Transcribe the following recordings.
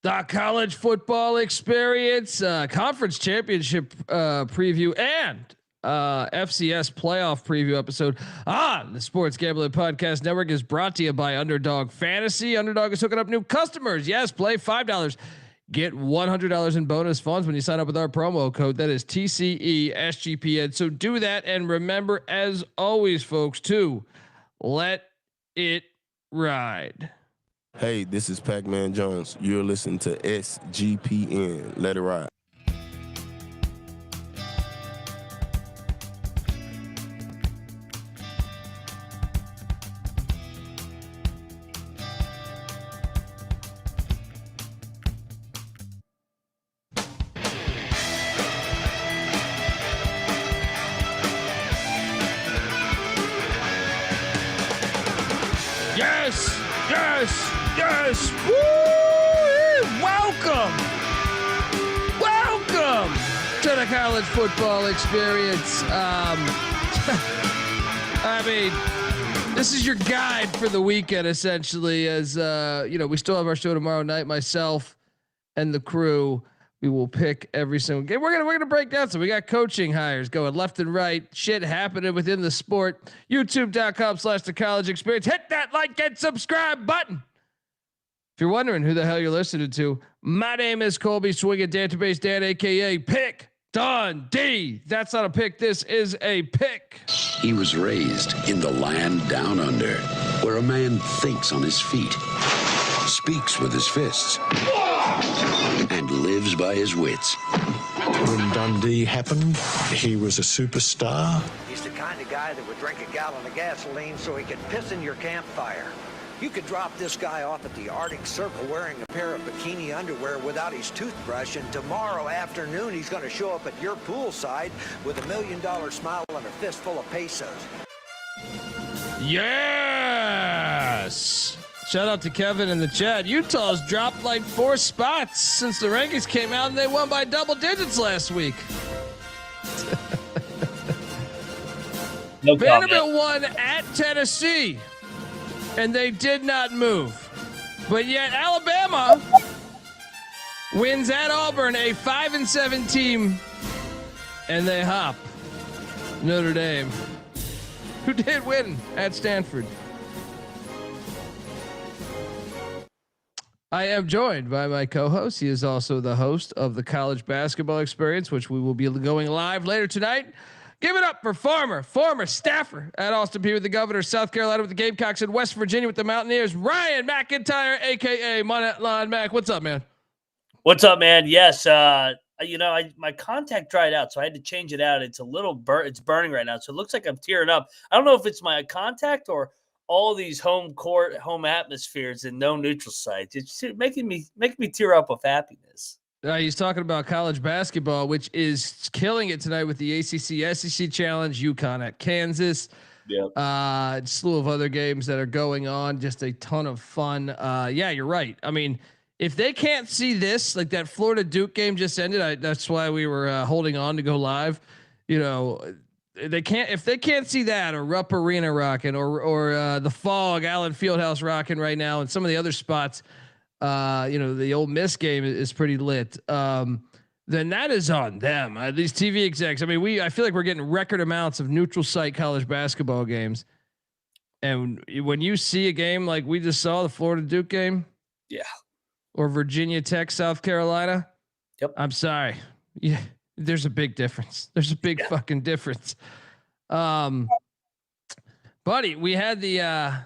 The college football experience, conference championship preview, and FCS playoff preview episode on the Sports Gambling Podcast Network is brought to you by Underdog Fantasy. Underdog is hooking up new customers. Yes, play $5. Get $100 in bonus funds when you sign up with our promo code. That is TCESGPN. So do that. And remember, as always, folks, to let it ride. Hey, this is Pac-Man Jones. You're listening to SGPN. Let it ride. Yes. Woo! Welcome to the college football experience. I mean, this is your guide for the weekend, essentially. As we still have our show tomorrow night. Myself and the crew, we will pick every single game. We're gonna break down. So we got coaching hires going left and right. Shit happening within the sport. YouTube.com/the college experience. Hit that like and subscribe button. If you're wondering who the hell you're listening to, my name is Colby Swinging Database Dan, aka Pick Dundee. That's not a pick. This is a pick. He was raised in the land down under, where a man thinks on his feet, speaks with his fists, and lives by his wits. When Dundee happened, he was a superstar. He's the kind of guy that would drink a gallon of gasoline so he could piss in your campfire. You could drop this guy off at the Arctic Circle wearing a pair of bikini underwear without his toothbrush, and tomorrow afternoon he's going to show up at your poolside with $1 million smile and a fistful of pesos. Yes. Shout out to Kevin in the chat. Utah's dropped like 4 spots since the rankings came out, and they won by double digits last week. Vanderbilt won at Tennessee, and they did not move. But yet Alabama wins at Auburn, a 5-7 team, and they hop Notre Dame, who did win at Stanford. I am joined by my co-host. He is also the host of the College Basketball Experience, which we will be going live later tonight. Give it up for former staffer at Austin Peay with the Governors, South Carolina with the Gamecocks, and West Virginia with the Mountaineers, Ryan McIntyre, aka Monetline Mac. What's up, man? What's up, man? Yes, my contact dried out, so I had to change it out. It's a little it's burning right now, so it looks like I'm tearing up. I don't know if it's my contact or all these home atmospheres and no neutral sites. It's making me tear up with happiness. He's talking about college basketball, which is killing it tonight with the ACC SEC Challenge, UConn at Kansas. Yeah. Slew of other games that are going on. Just a ton of fun. Yeah, you're right. I mean, if they can't see this, like that Florida Duke game just ended, that's why we were holding on to go live. You know, they can't, if they can't see that, or Rupp Arena rocking, or the Fog Allen Fieldhouse rocking right now, and some of the other spots. The Ole Miss game is pretty lit. Then that is on them. These TV execs. I mean, I feel like we're getting record amounts of neutral site college basketball games. And when you see a game like we just saw, the Florida Duke game, yeah, or Virginia Tech, South Carolina, yep. I'm sorry. Yeah, there's a big difference. There's a big fucking difference. Buddy, we had the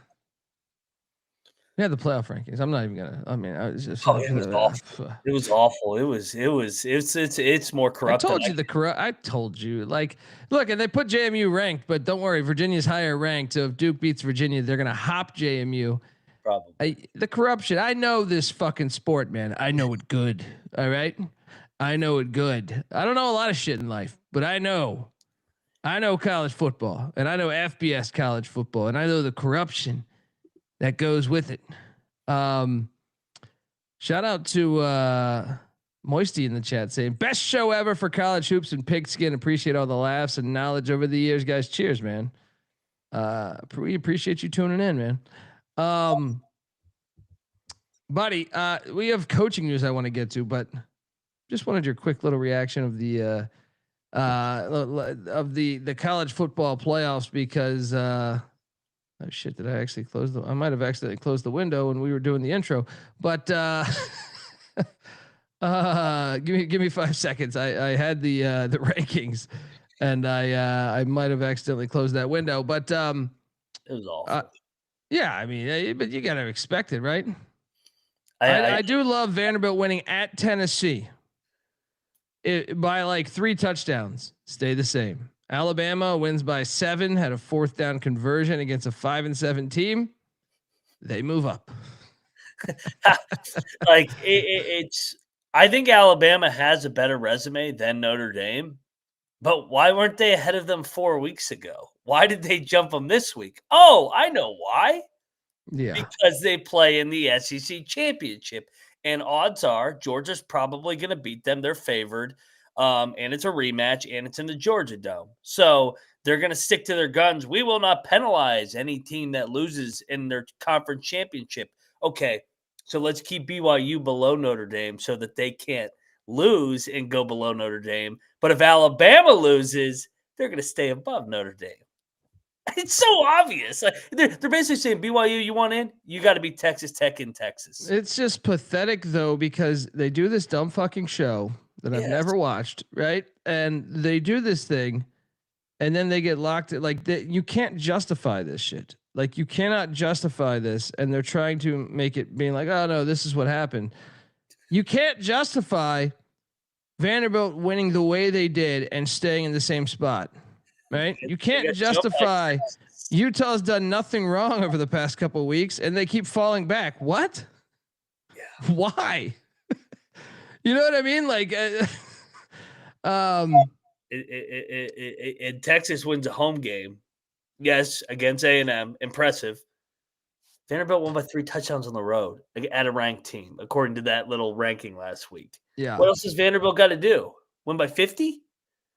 playoff rankings. I'm not even gonna. I mean, I was just. Oh, it was awful. It was awful. It's more corrupt. I told you. Like, look, and they put JMU ranked, but don't worry, Virginia's higher ranked. So if Duke beats Virginia, they're gonna hop JMU. Probably. The corruption. I know this fucking sport, man. I know it good. All right. I know it good. I don't know a lot of shit in life, but I know college football, and I know FBS college football, and I know the corruption that goes with it. Shout out to Moisty in the chat saying best show ever for college hoops and pigskin. Appreciate all the laughs and knowledge over the years, guys. Cheers, man. We appreciate you tuning in, man. buddy. We have coaching news I want to get to, but just wanted your quick little reaction of the college football playoffs because oh shit, did I actually close I might have accidentally closed the window when we were doing the intro, but give me 5 seconds. I had the rankings and I might have accidentally closed that window, but it was awful. Yeah, I mean, but you got to expect it, right? I do love Vanderbilt winning at Tennessee by like 3 touchdowns. Stay the same. Alabama wins by 7, had a 4th down conversion against a 5-7 team. They move up. Like it's. I think Alabama has a better resume than Notre Dame, but why weren't they ahead of them 4 weeks ago? Why did they jump them this week? Oh, I know why. Yeah, because they play in the SEC championship, and odds are Georgia's probably going to beat them. They're favored, and it's a rematch, and it's in the Georgia Dome. So they're going to stick to their guns. We will not penalize any team that loses in their conference championship. Okay, so let's keep BYU below Notre Dame so that they can't lose and go below Notre Dame. But if Alabama loses, they're going to stay above Notre Dame. It's so obvious. Like, they're basically saying, BYU, you want in? You got to be Texas Tech in Texas. it's just pathetic though because they do this dumb fucking show that I've never watched, right? And they do this thing, and then they get locked. Like you can't justify this shit. Like you cannot justify this, and they're trying to make it being like, oh no, this is what happened. You can't justify Vanderbilt winning the way they did and staying in the same spot. Right? You can't justify Utah's done nothing wrong over the past couple of weeks and they keep falling back. What? Yeah. Why? You know what I mean? Like, Texas wins a home game. Yes, against A&M. Impressive. Vanderbilt won by 3 touchdowns on the road at a ranked team, according to that little ranking last week. Yeah. What else has Vanderbilt got to do? Win by 50?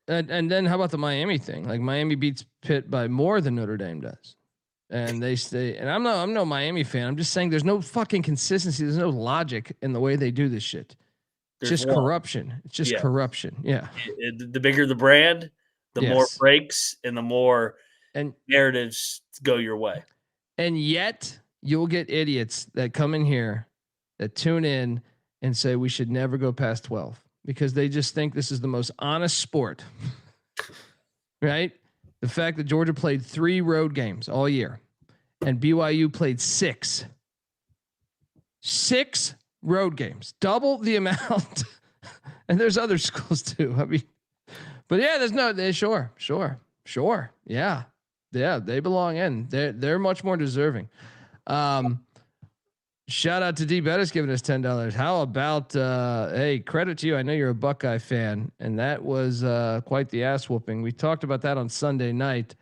And then how about the Miami thing? Like Miami beats Pitt by more than Notre Dame does, and they stay. And I'm no Miami fan. I'm just saying there's no fucking consistency. There's no logic in the way they do this shit. It's just corruption. It's just corruption. Yeah. The bigger the brand, the more breaks and the more narratives go your way. And yet you'll get idiots that come in here that tune in and say we should never go past 12. Because they just think this is the most honest sport, right? The fact that Georgia played 3 road games all year and BYU played 6 road games, double the amount. And there's other schools too. I mean, but yeah, sure. Yeah. They belong in. They're much more deserving. Shout out to D Bettis giving us $10. How about hey, credit to you. I know you're a Buckeye fan, and that was quite the ass whooping. We talked about that on Sunday night.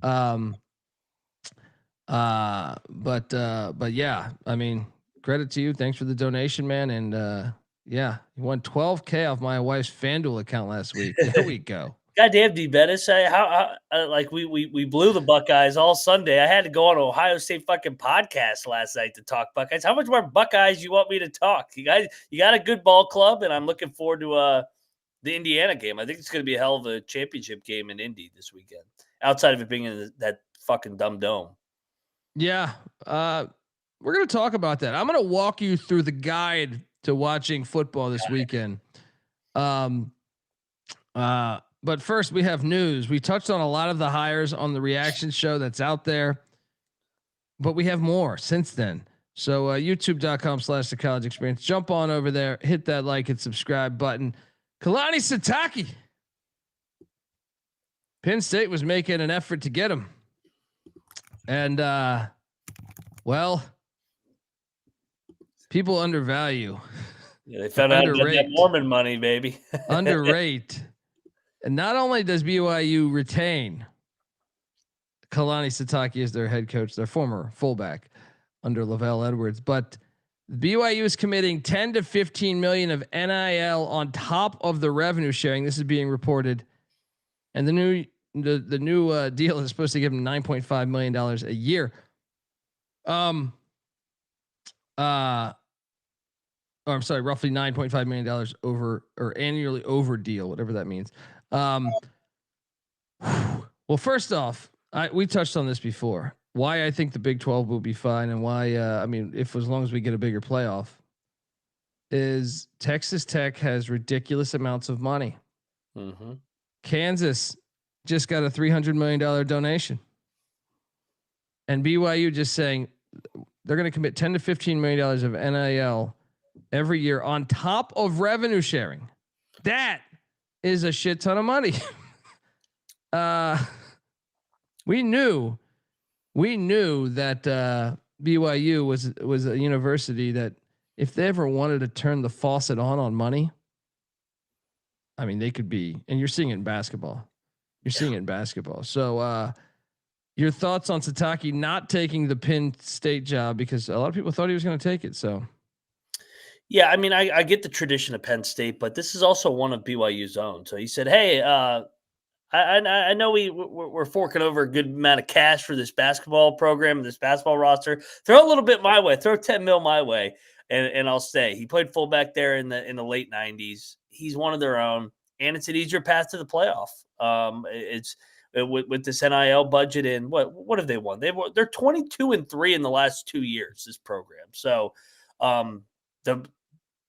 But yeah, I mean, credit to you. Thanks for the donation, man. And yeah, you won $12K off my wife's FanDuel account last week. There we go. Goddamn, D Bettis. Like we blew the Buckeyes all Sunday. I had to go on an Ohio State fucking podcast last night to talk Buckeyes. How much more Buckeyes you want me to talk? You guys, you got a good ball club, and I'm looking forward to the Indiana game. I think it's going to be a hell of a championship game in Indy this weekend. Outside of it being in that fucking dumb dome. Yeah, we're going to talk about that. I'm going to walk you through the guide to watching football this weekend. But first, we have news. We touched on a lot of the hires on the reaction show that's out there, but we have more since then. So youtube.com/the college experience. Jump on over there, hit that like and subscribe button. Kalani Sitake. Penn State was making an effort to get him. And well, people undervalue. Yeah, they found out that Mormon money, baby. Underrate. And not only does BYU retain Kalani Sitake as their head coach, their former fullback under Lavelle Edwards, but BYU is committing 10 to 15 million of NIL on top of the revenue sharing. This is being reported, and the new deal is supposed to give them $9.5 million a year. or I'm sorry, roughly $9.5 million over or annually over deal, whatever that means. Well, first off, we touched on this before. Why I think the Big 12 will be fine, and why I mean, if as long as we get a bigger playoff, is Texas Tech has ridiculous amounts of money. Mm-hmm. Kansas just got a $300 million donation, and BYU just saying they're going to commit $10 to $15 million of NIL every year on top of revenue sharing. That is a shit ton of money. We knew that BYU was a university that if they ever wanted to turn the faucet on money, I mean, they could be, and you're seeing it in basketball. So, your thoughts on Sitake not taking the Penn State job, because a lot of people thought he was going to take it. So, yeah, I mean, I get the tradition of Penn State, but this is also one of BYU's own. So he said, "Hey, I know we're forking over a good amount of cash for this basketball program and this basketball roster. Throw a little bit my way. Throw 10 mil my way, and I'll stay." He played fullback there in the late 90s. He's one of their own, and it's an easier path to the playoff. It's with this NIL budget, and what have they won? They're 22-3 in the last 2 years. This program, so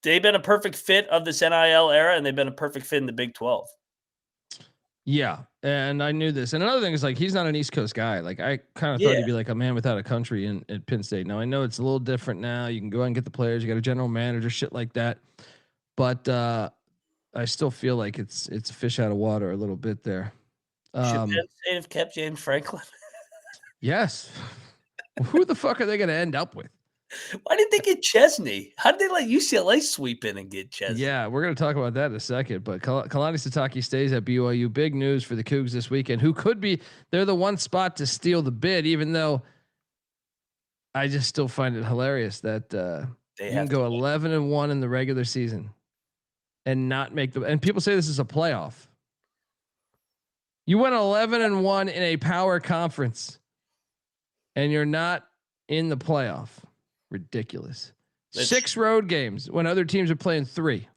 they've been a perfect fit of this NIL era, and they've been a perfect fit in the Big 12. Yeah, and I knew this. And another thing is, like, he's not an East Coast guy. Like, I kind of thought he'd be like a man without a country at Penn State. Now I know it's a little different now. You can go out and get the players. You got a general manager, shit like that. But I still feel like it's a fish out of water a little bit there. Should Penn State have kept James Franklin? Yes. Who the fuck are they going to end up with? Why did they get Chesney? How did they let UCLA sweep in and get Chesney? Yeah, we're going to talk about that in a second. But Kalani Sitake stays at BYU. Big news for the Cougs this weekend. Who could be? They're the one spot to steal the bid, even though I just still find it hilarious that you can go 11-1 in the regular season and not make the. And people say this is a playoff. You went 11-1 in a power conference, and you're not in the playoff. Ridiculous. 6 road games when other teams are playing 3.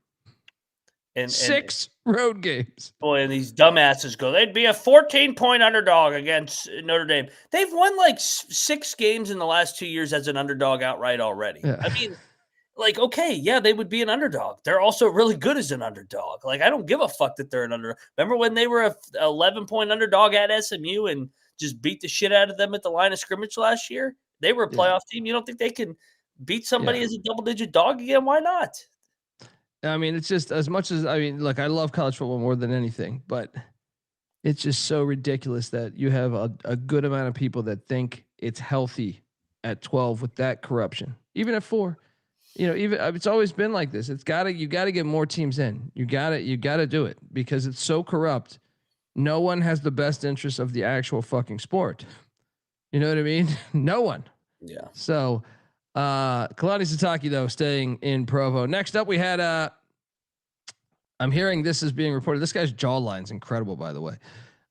And 6 road games. Boy, and these dumbasses go, they'd be a 14-point underdog against Notre Dame. They've won like 6 games in the last 2 years as an underdog outright already. Yeah. I mean, like, okay, yeah, they would be an underdog. They're also really good as an underdog. Like, I don't give a fuck that they're an underdog. Remember when they were a 11-point underdog at SMU and just beat the shit out of them at the line of scrimmage last year? They were a playoff team. You don't think they can beat somebody as a double-digit dog again? Why not? I mean, it's just as much as look, I love college football more than anything, but it's just so ridiculous that you have a good amount of people that think it's healthy at 12 with that corruption, even at 4. Even it's always been like this. You got to get more teams in. You got to do it because it's so corrupt. No one has the best interest of the actual fucking sport. You know what I mean? No one. Yeah. So, Kalani Sitake though staying in Provo. Next up, we had I'm hearing this is being reported. This guy's jawline's incredible, by the way.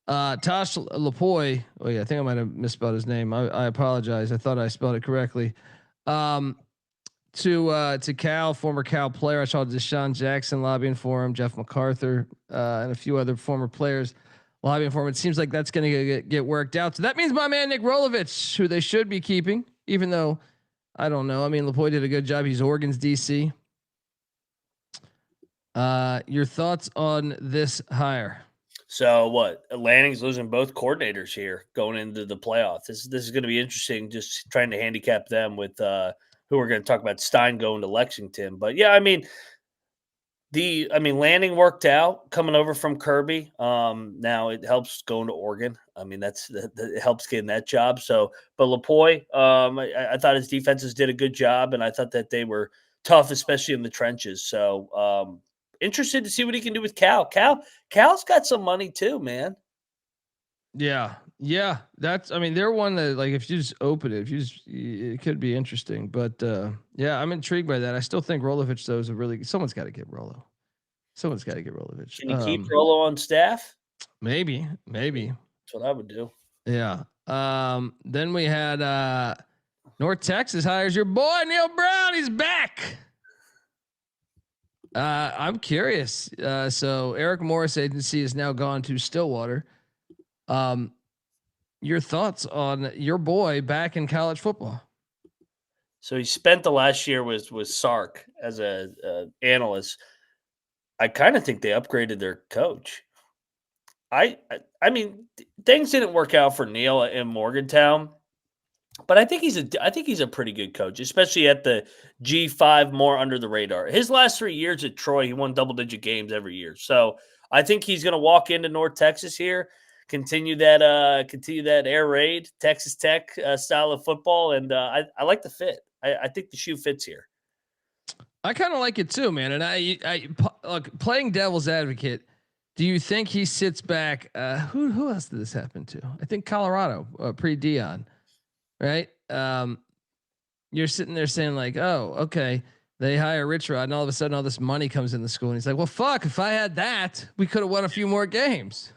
Tosh Lupoi. Oh yeah, I think I might have misspelled his name. I apologize. I thought I spelled it correctly. To Cal, former Cal player. I saw Deshaun Jackson lobbying for him, Jeff MacArthur, and a few other former players lobbying for him. It seems like that's going to get worked out. So that means my man Nick Rolovich, who they should be keeping, even though I don't know. I mean, Lupoi did a good job. He's Oregon's DC. Your thoughts on this hire? So what? Lanning's losing both coordinators here going into the playoff. This is going to be interesting. Just trying to handicap them with who we're going to talk about. Stein going to Lexington, but yeah, I mean, Lanning worked out coming over from Kirby. Now it helps going to Oregon. I mean, it helps getting that job. So, but Lupoi, I thought his defenses did a good job, and I thought that they were tough, especially in the trenches. So, interested to see what he can do with Cal. Cal's got some money too, man. Yeah. They're one that, like, if you just open it, it could be interesting. But yeah, I'm intrigued by that. I still think Rolovich though is someone's got to get Rolo. Someone's got to get Rolovich. Can you keep Rolo on staff? Maybe. That's what I would do. Yeah. Then we had North Texas hires your boy Neil Brown. He's back. I'm curious. So Eric Morris agency is now gone to Stillwater. Your thoughts on your boy back in college football? So he spent the last year with Sark as a analyst. I kind of think they upgraded their coach. I mean, things didn't work out for Neil in Morgantown, but I think he's a pretty good coach, especially at the G5, more under the radar. His last 3 years at Troy, he won double-digit games every year. So I think he's going to walk into North Texas here, continue that air raid, Texas Tech style of football, and I like the fit. I think the shoe fits here. I kind of like it too, man. And I look, playing devil's advocate. Do you think he sits back? Who else did this happen to? I think Colorado, pre-Dion, right? You're sitting there saying like, oh, okay, they hire Rich Rod, and all of a sudden all this money comes in the school, and he's like, well, fuck, if I had that, we could have won a few more games.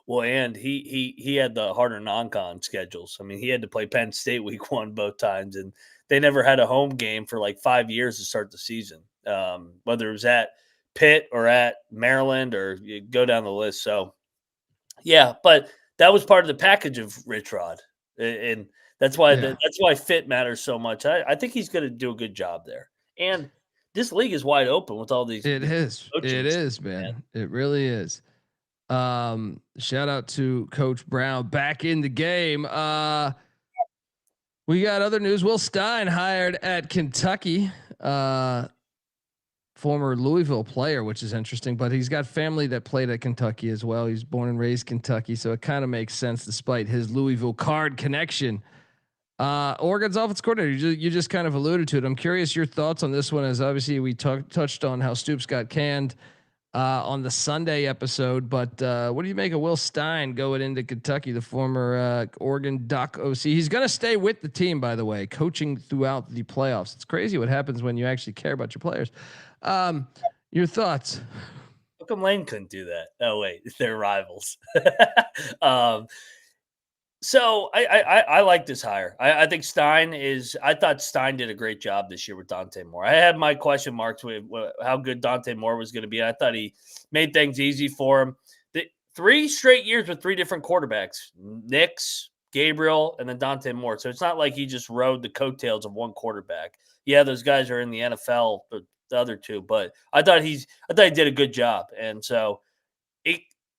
Well, and he had the harder non-con schedules. I mean, he had to play Penn State week 1 both times, and they never had a home game for like 5 years to start the season, whether it was at Pitt or at Maryland or you go down the list. So, yeah, but that was part of the package of Rich Rod, and that's why that's why fit matters so much. I think he's going to do a good job there, and this league is wide open with all these. It is, man. It really is. Shout out to Coach Brown back in the game. We got other news. Will Stein hired at Kentucky, former Louisville player, which is interesting, but he's got family that played at Kentucky as well. He's born and raised Kentucky, so it kind of makes sense despite his Louisville card connection. Oregon's offense coordinator, you just kind of alluded to it. I'm curious your thoughts on this one, as obviously we touched on how Stoops got canned on the Sunday episode, but what do you make of Will Stein going into Kentucky, the former Oregon Duck OC? He's going to stay with the team, by the way, coaching throughout the playoffs. It's crazy what happens when you actually care about your players. Your thoughts? How come Lane couldn't do that? Oh wait, they're rivals. So I like this hire. I think Stein is. I thought Stein did a great job this year with Dante Moore. I had my question marks with how good Dante Moore was going to be. I thought he made things easy for him. 3 straight years with 3 different quarterbacks: Nix, Gabriel, and then Dante Moore. So it's not like he just rode the coattails of one quarterback. Yeah, those guys are in the NFL, but the other 2. But I thought he did a good job. And so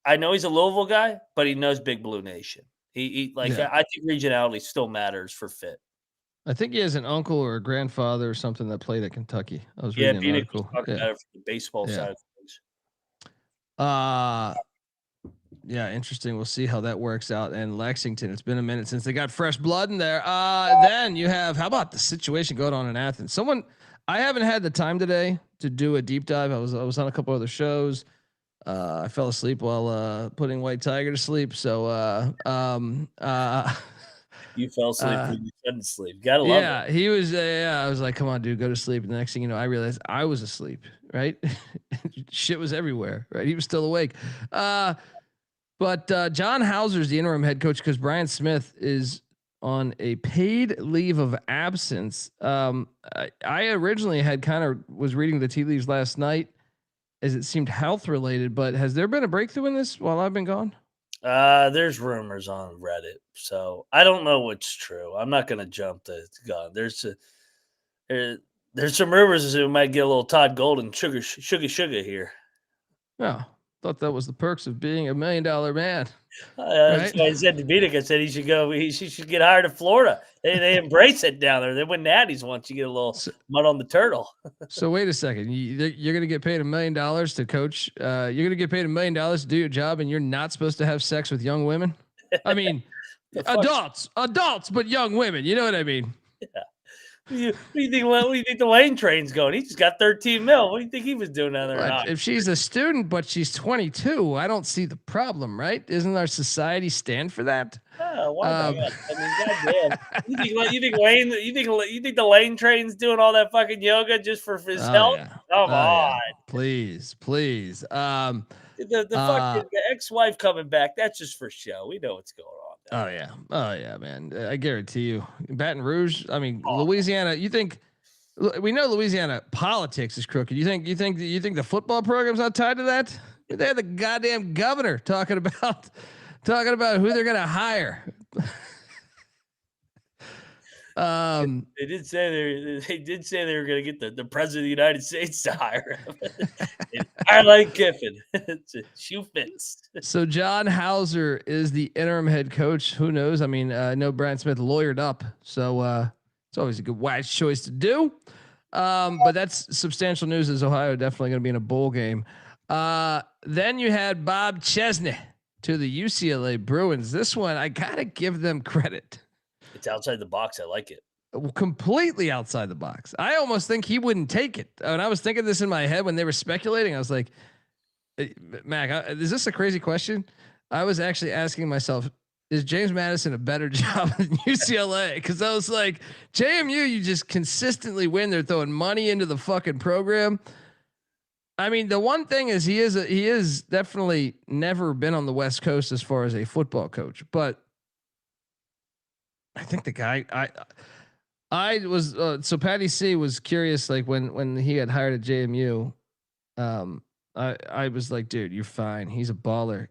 I know he's a Louisville guy, but he knows Big Blue Nation. I think regionality still matters for fit. I think he has an uncle or a grandfather or something that played at Kentucky. I was reading an article. Talking about it from the baseball side of things. Yeah, interesting. We'll see how that works out. And Lexington, it's been a minute since they got fresh blood in there. Then you have, how about the situation going on in Athens? I haven't had the time today to do a deep dive. I was on a couple other shows. I fell asleep while putting White Tiger to sleep. So you fell asleep when you couldn't sleep. Gotta love it. Yeah, he was. I was like, "Come on, dude, go to sleep." And the next thing you know, I realized I was asleep. Right, shit was everywhere. Right, he was still awake. But John Hauser's the interim head coach because Brian Smith is on a paid leave of absence. I originally was reading the tea leaves last night, as it seemed health related, but has there been a breakthrough in this while I've been gone? There's rumors on Reddit, so I don't know what's true. I'm not going to jump the gun. There's some rumors that we might get a little Todd Golden sugar here. Oh, thought that was the perks of being $1 million man. That's why I said to Vidic, I said he should go. He should get hired to Florida. They embrace it down there. They win natties once you get a little mud on the turtle. So wait a second. You're going to get paid $1 million to coach. You're going to get paid $1 million to do your job, and you're not supposed to have sex with young women. I mean, adults, but young women. You know what I mean? Yeah. What do you think the Lane train's going? He just got 13 mil. What do you think he was doing down there? If she's a student, but she's 22, I don't see the problem, right? Isn't our society stand for that? Why not? I mean, goddamn. You think the Lane train's doing all that fucking yoga just for his health? Yeah. Come on. Yeah. Please. The fucking the ex-wife coming back, that's just for show. We know what's going on. Oh yeah, man. I guarantee you, Baton Rouge. I mean, Louisiana. You think We know Louisiana politics is crooked. You think the football program's not tied to that? They had the goddamn governor talking about who they're gonna hire. They did say they were going to get the president of the United States to hire him. I like Kiffin. Shoe fits. So John Hauser is the interim head coach. Who knows? I mean, I know Brad Smith lawyered up, so it's always a good wise choice to do. But that's substantial news. As Ohio definitely going to be in a bowl game. Then you had Bob Chesney to the UCLA Bruins. This one, I gotta give them credit. It's outside the box. I like it. Completely outside the box. I almost think he wouldn't take it. And I was thinking this in my head when they were speculating. I was like, Mac, is this a crazy question? I was actually asking myself, is James Madison a better job than UCLA? Because I was like, JMU, you just consistently win. They're throwing money into the fucking program. I mean, the one thing is he is definitely never been on the West Coast as far as a football coach, but I think the guy I was so Patty C was curious, like when he had hired at JMU. I was like, dude, you're fine. He's a baller.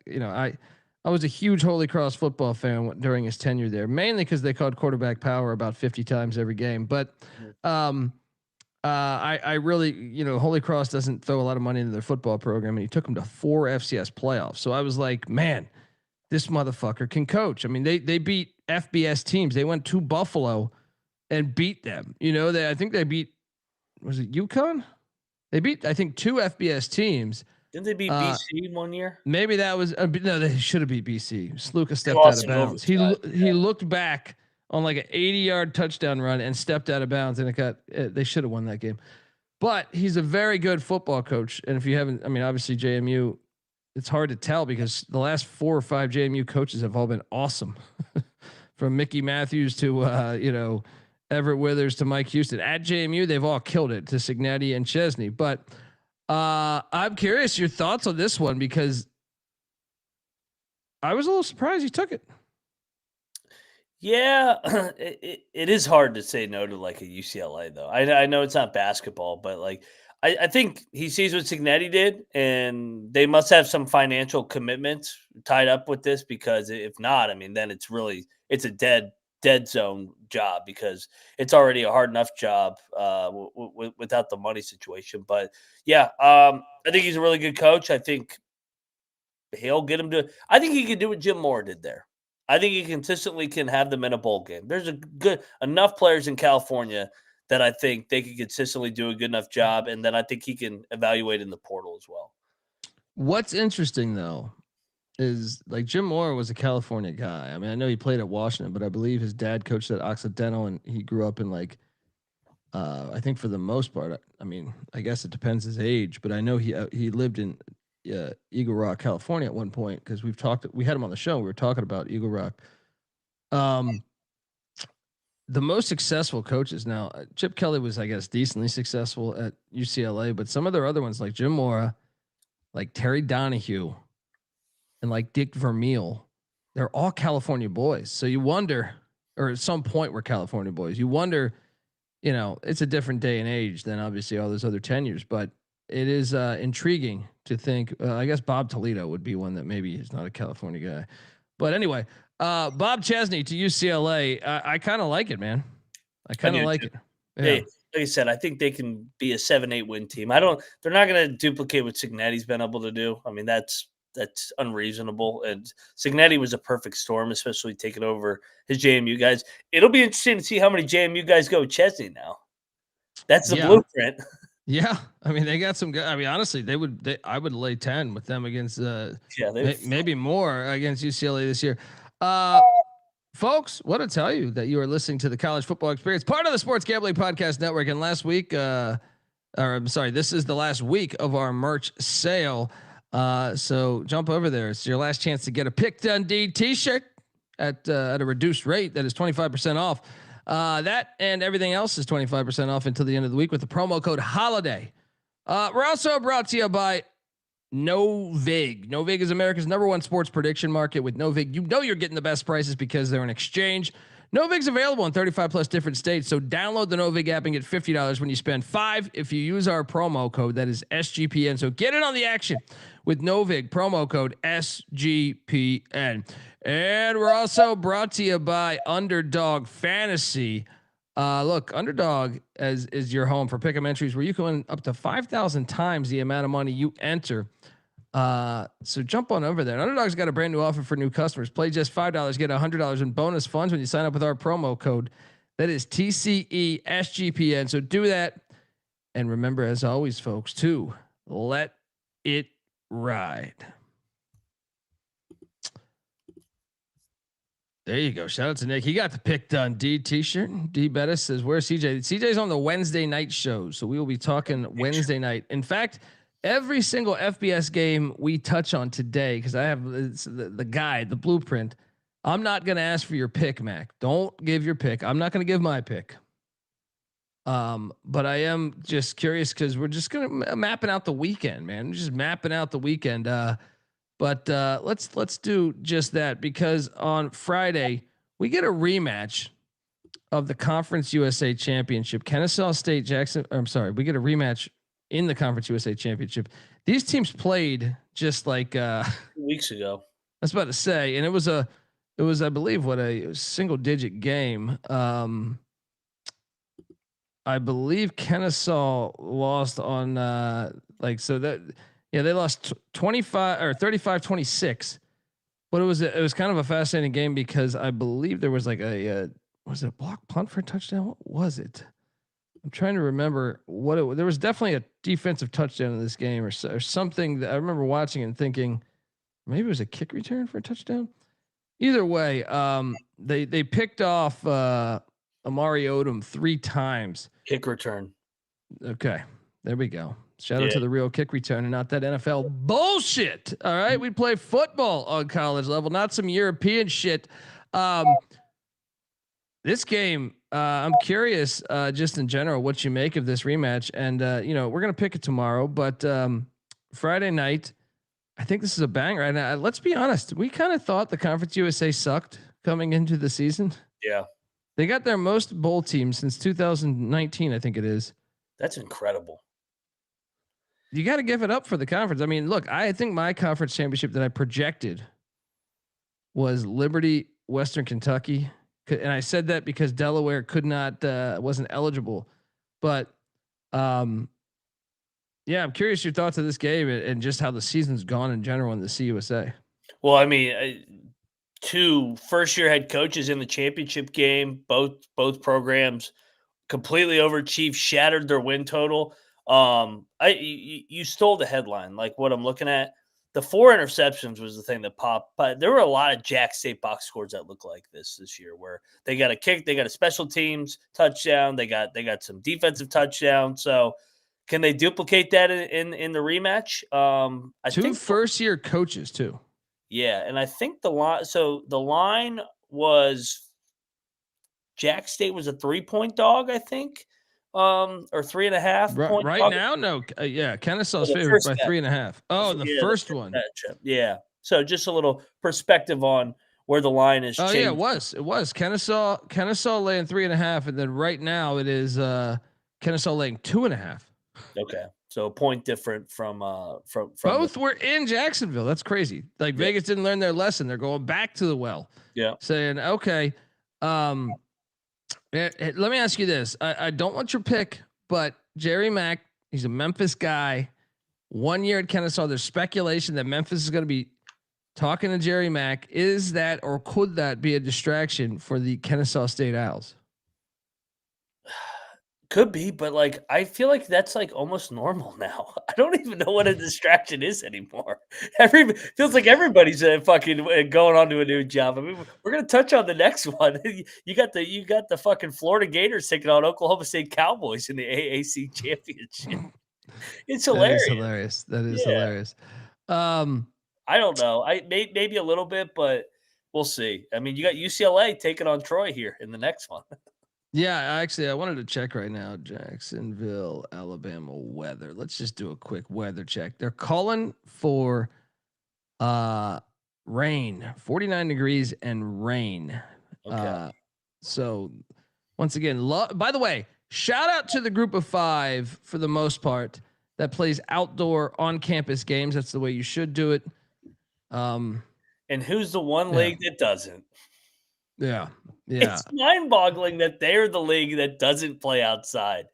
I was a huge Holy Cross football fan during his tenure there, mainly because they called quarterback power about 50 times every game. But I really, Holy Cross doesn't throw a lot of money into their football program, and he took them to 4 FCS playoffs. So I was like, man, this motherfucker can coach. I mean, they beat FBS teams. They went to Buffalo and beat them. I think they beat, was it UConn? They beat, I think, 2 FBS teams. Didn't they beat BC one year? Maybe that was no. They should have beat BC. Sluka stepped out of bounds. He looked back on like an 80-yard touchdown run and stepped out of bounds, and they should have won that game. But he's a very good football coach. And if you haven't, I mean, obviously JMU, it's hard to tell because the last 4 or 5 JMU coaches have all been awesome, from Mickey Matthews to Everett Withers to Mike Houston. At JMU, they've all killed it, to Cignetti and Chesney. But I'm curious your thoughts on this one, because I was a little surprised he took it. Yeah, it is hard to say no to like a UCLA though. I know it's not basketball, but like I think he sees what Cignetti did, and they must have some financial commitments tied up with this, because if not, I mean, then it's a dead zone job, because it's already a hard enough job without the money situation. But yeah, I think he's a really good coach. I think he'll get him to. I think he can do what Jim Moore did there. I think he consistently can have them in a bowl game. There's enough players in California that I think they can consistently do a good enough job, and then I think he can evaluate in the portal as well. What's interesting though is, like, Jim Moore was a California guy. I mean, I know he played at Washington, but I believe his dad coached at Occidental, and he grew up in I think for the most part, I mean, I guess it depends his age, but I know he lived in Eagle Rock, California at one point, because we had him on the show. We were talking about Eagle Rock. The most successful coaches now, Chip Kelly was, I guess, decently successful at UCLA, but some of their other ones, like Jim Mora, like Terry Donahue, and like Dick Vermeil, they're all California boys. So you wonder, or at some point we're California boys. You wonder, it's a different day and age than obviously all those other tenures, but it is intriguing to think. I guess Bob Toledo would be one that maybe is not a California guy, but anyway, Bob Chesney to UCLA. I kind of like it, man. I kind of like it. Yeah. Hey, like I said, I think they can be a 7-8 win team. They're not going to duplicate what Cignetti's been able to do. I mean, that's unreasonable. And Cignetti was a perfect storm, especially taking over his JMU guys. It'll be interesting to see how many JMU guys go with Chesney now. That's the blueprint. Yeah, I mean, they got some good. I mean, honestly, I would lay 10 with them against maybe more against UCLA this year. Folks, want to tell you that you are listening to the College Football Experience, part of the Sports Gambling Podcast Network. And last week, this is the last week of our merch sale. So jump over there. It's your last chance to get a Pick Dundee t-shirt at a reduced rate that is 25% off. That and everything else is 25% off until the end of the week with the promo code HOLIDAY. We're also brought to you by Novig. Novig is America's #1 sports prediction market. With Novig, you're getting the best prices because they're an exchange. Novig's available in 35 plus different states. So download the Novig app and get $50 when you spend $5 if you use our promo code. That is SGPN. So get in on the action with Novig, promo code SGPN. And we're also brought to you by Underdog Fantasy. Look, Underdog is your home for pick'em entries where you can win up to 5,000 times the amount of money you enter. So jump on over there. Underdog's got a brand new offer for new customers. Play just $5, get $100 in bonus funds when you sign up with our promo code. That is TCESGPN. So do that. And remember, as always, folks, to let it ride. There you go. Shout out to Nick. He got the Pick Dundee t-shirt. D Bettis says, where's CJ? CJ's on the Wednesday night show. So we will be talking Wednesday night. In fact, every single FBS game we touch on today, because I have the guide, the blueprint. I'm not going to ask for your pick, Mac. Don't give your pick. I'm not going to give my pick. But I am just curious because we're just going to mapping out the weekend, man. We're just mapping out the weekend. But let's do just that, because on Friday we get a rematch of the Conference USA Championship. Kennesaw State, Jackson. I'm sorry, we get a rematch in the Conference USA Championship. These teams played just like 2 weeks ago. I was about to say, and it was I believe a single digit game. I believe Kennesaw lost on they lost 25 or 35-26. But it was kind of a fascinating game because I believe there was like was it a block punt for a touchdown? What was it? I'm trying to remember there was definitely a defensive touchdown in this game or something that I remember watching and thinking maybe it was a kick return for a touchdown. Either way, they picked off Amari Odom 3 times. Kick return. Okay, there we go. Shout out to the real kick return and not that NFL bullshit. All right. We play football on college level, not some European shit. This game, I'm curious, just in general, what you make of this rematch. And, we're going to pick it tomorrow, but Friday night, I think this is a bang right now. Let's be honest. We kind of thought the Conference USA sucked coming into the season. Yeah. They got their most bowl teams since 2019. I think it is. That's incredible. You got to give it up for the conference. I mean, look, I think my conference championship that I projected was Liberty, Western Kentucky. And I said that because Delaware wasn't eligible, but, I'm curious your thoughts of this game and just how the season's gone in general in the CUSA. Well, I mean, 2 first-year head coaches in the championship game, both programs completely overachieved, shattered their win total. You stole the headline. Like what I'm looking at, the 4 interceptions was the thing that popped, but there were a lot of Jack State box scores that look like this year, where they got a kick, they got a special teams touchdown, they got some defensive touchdown. So can they duplicate that in the rematch? I 2 think first-year coaches too. Yeah, and I think the line was Jack State was a 3-point dog, I think. Or 3.5 point right now. No. Kennesaw's favored by 3.5. Oh, the first one. Yeah. So just a little perspective on where the line is. Oh yeah, it was Kennesaw laying 3.5. And then right now it is Kennesaw laying 2.5. Okay. So a point different from both were in Jacksonville. That's crazy. Like Vegas didn't learn their lesson. They're going back to the well. Yeah. Saying, okay, let me ask you this. I don't want your pick, but Jerry Mack, he's a Memphis guy. 1 year at Kennesaw. There's speculation that Memphis is going to be talking to Jerry Mack. Is that, or could that be a distraction for the Kennesaw State Owls? Could be, but like I feel like that's like almost normal now. I don't even know what a distraction is anymore. Feels like everybody's fucking going on to a new job. I mean, we're gonna touch on the next one. You got the fucking Florida Gators taking on Oklahoma State Cowboys in the AAC championship. It's hilarious. That is hilarious. I don't know. Maybe a little bit, but we'll see. I mean, you got UCLA taking on Troy here in the next one. Yeah, actually, I wanted to check right now. Jacksonville, Alabama weather. Let's just do a quick weather check. They're calling for rain, 49 degrees and rain. Okay. So once again, by the way, shout out to the group of 5 for the most part that plays outdoor on campus games. That's the way you should do it. And who's the one league that doesn't? Yeah. It's mind-boggling that they're the league that doesn't play outside.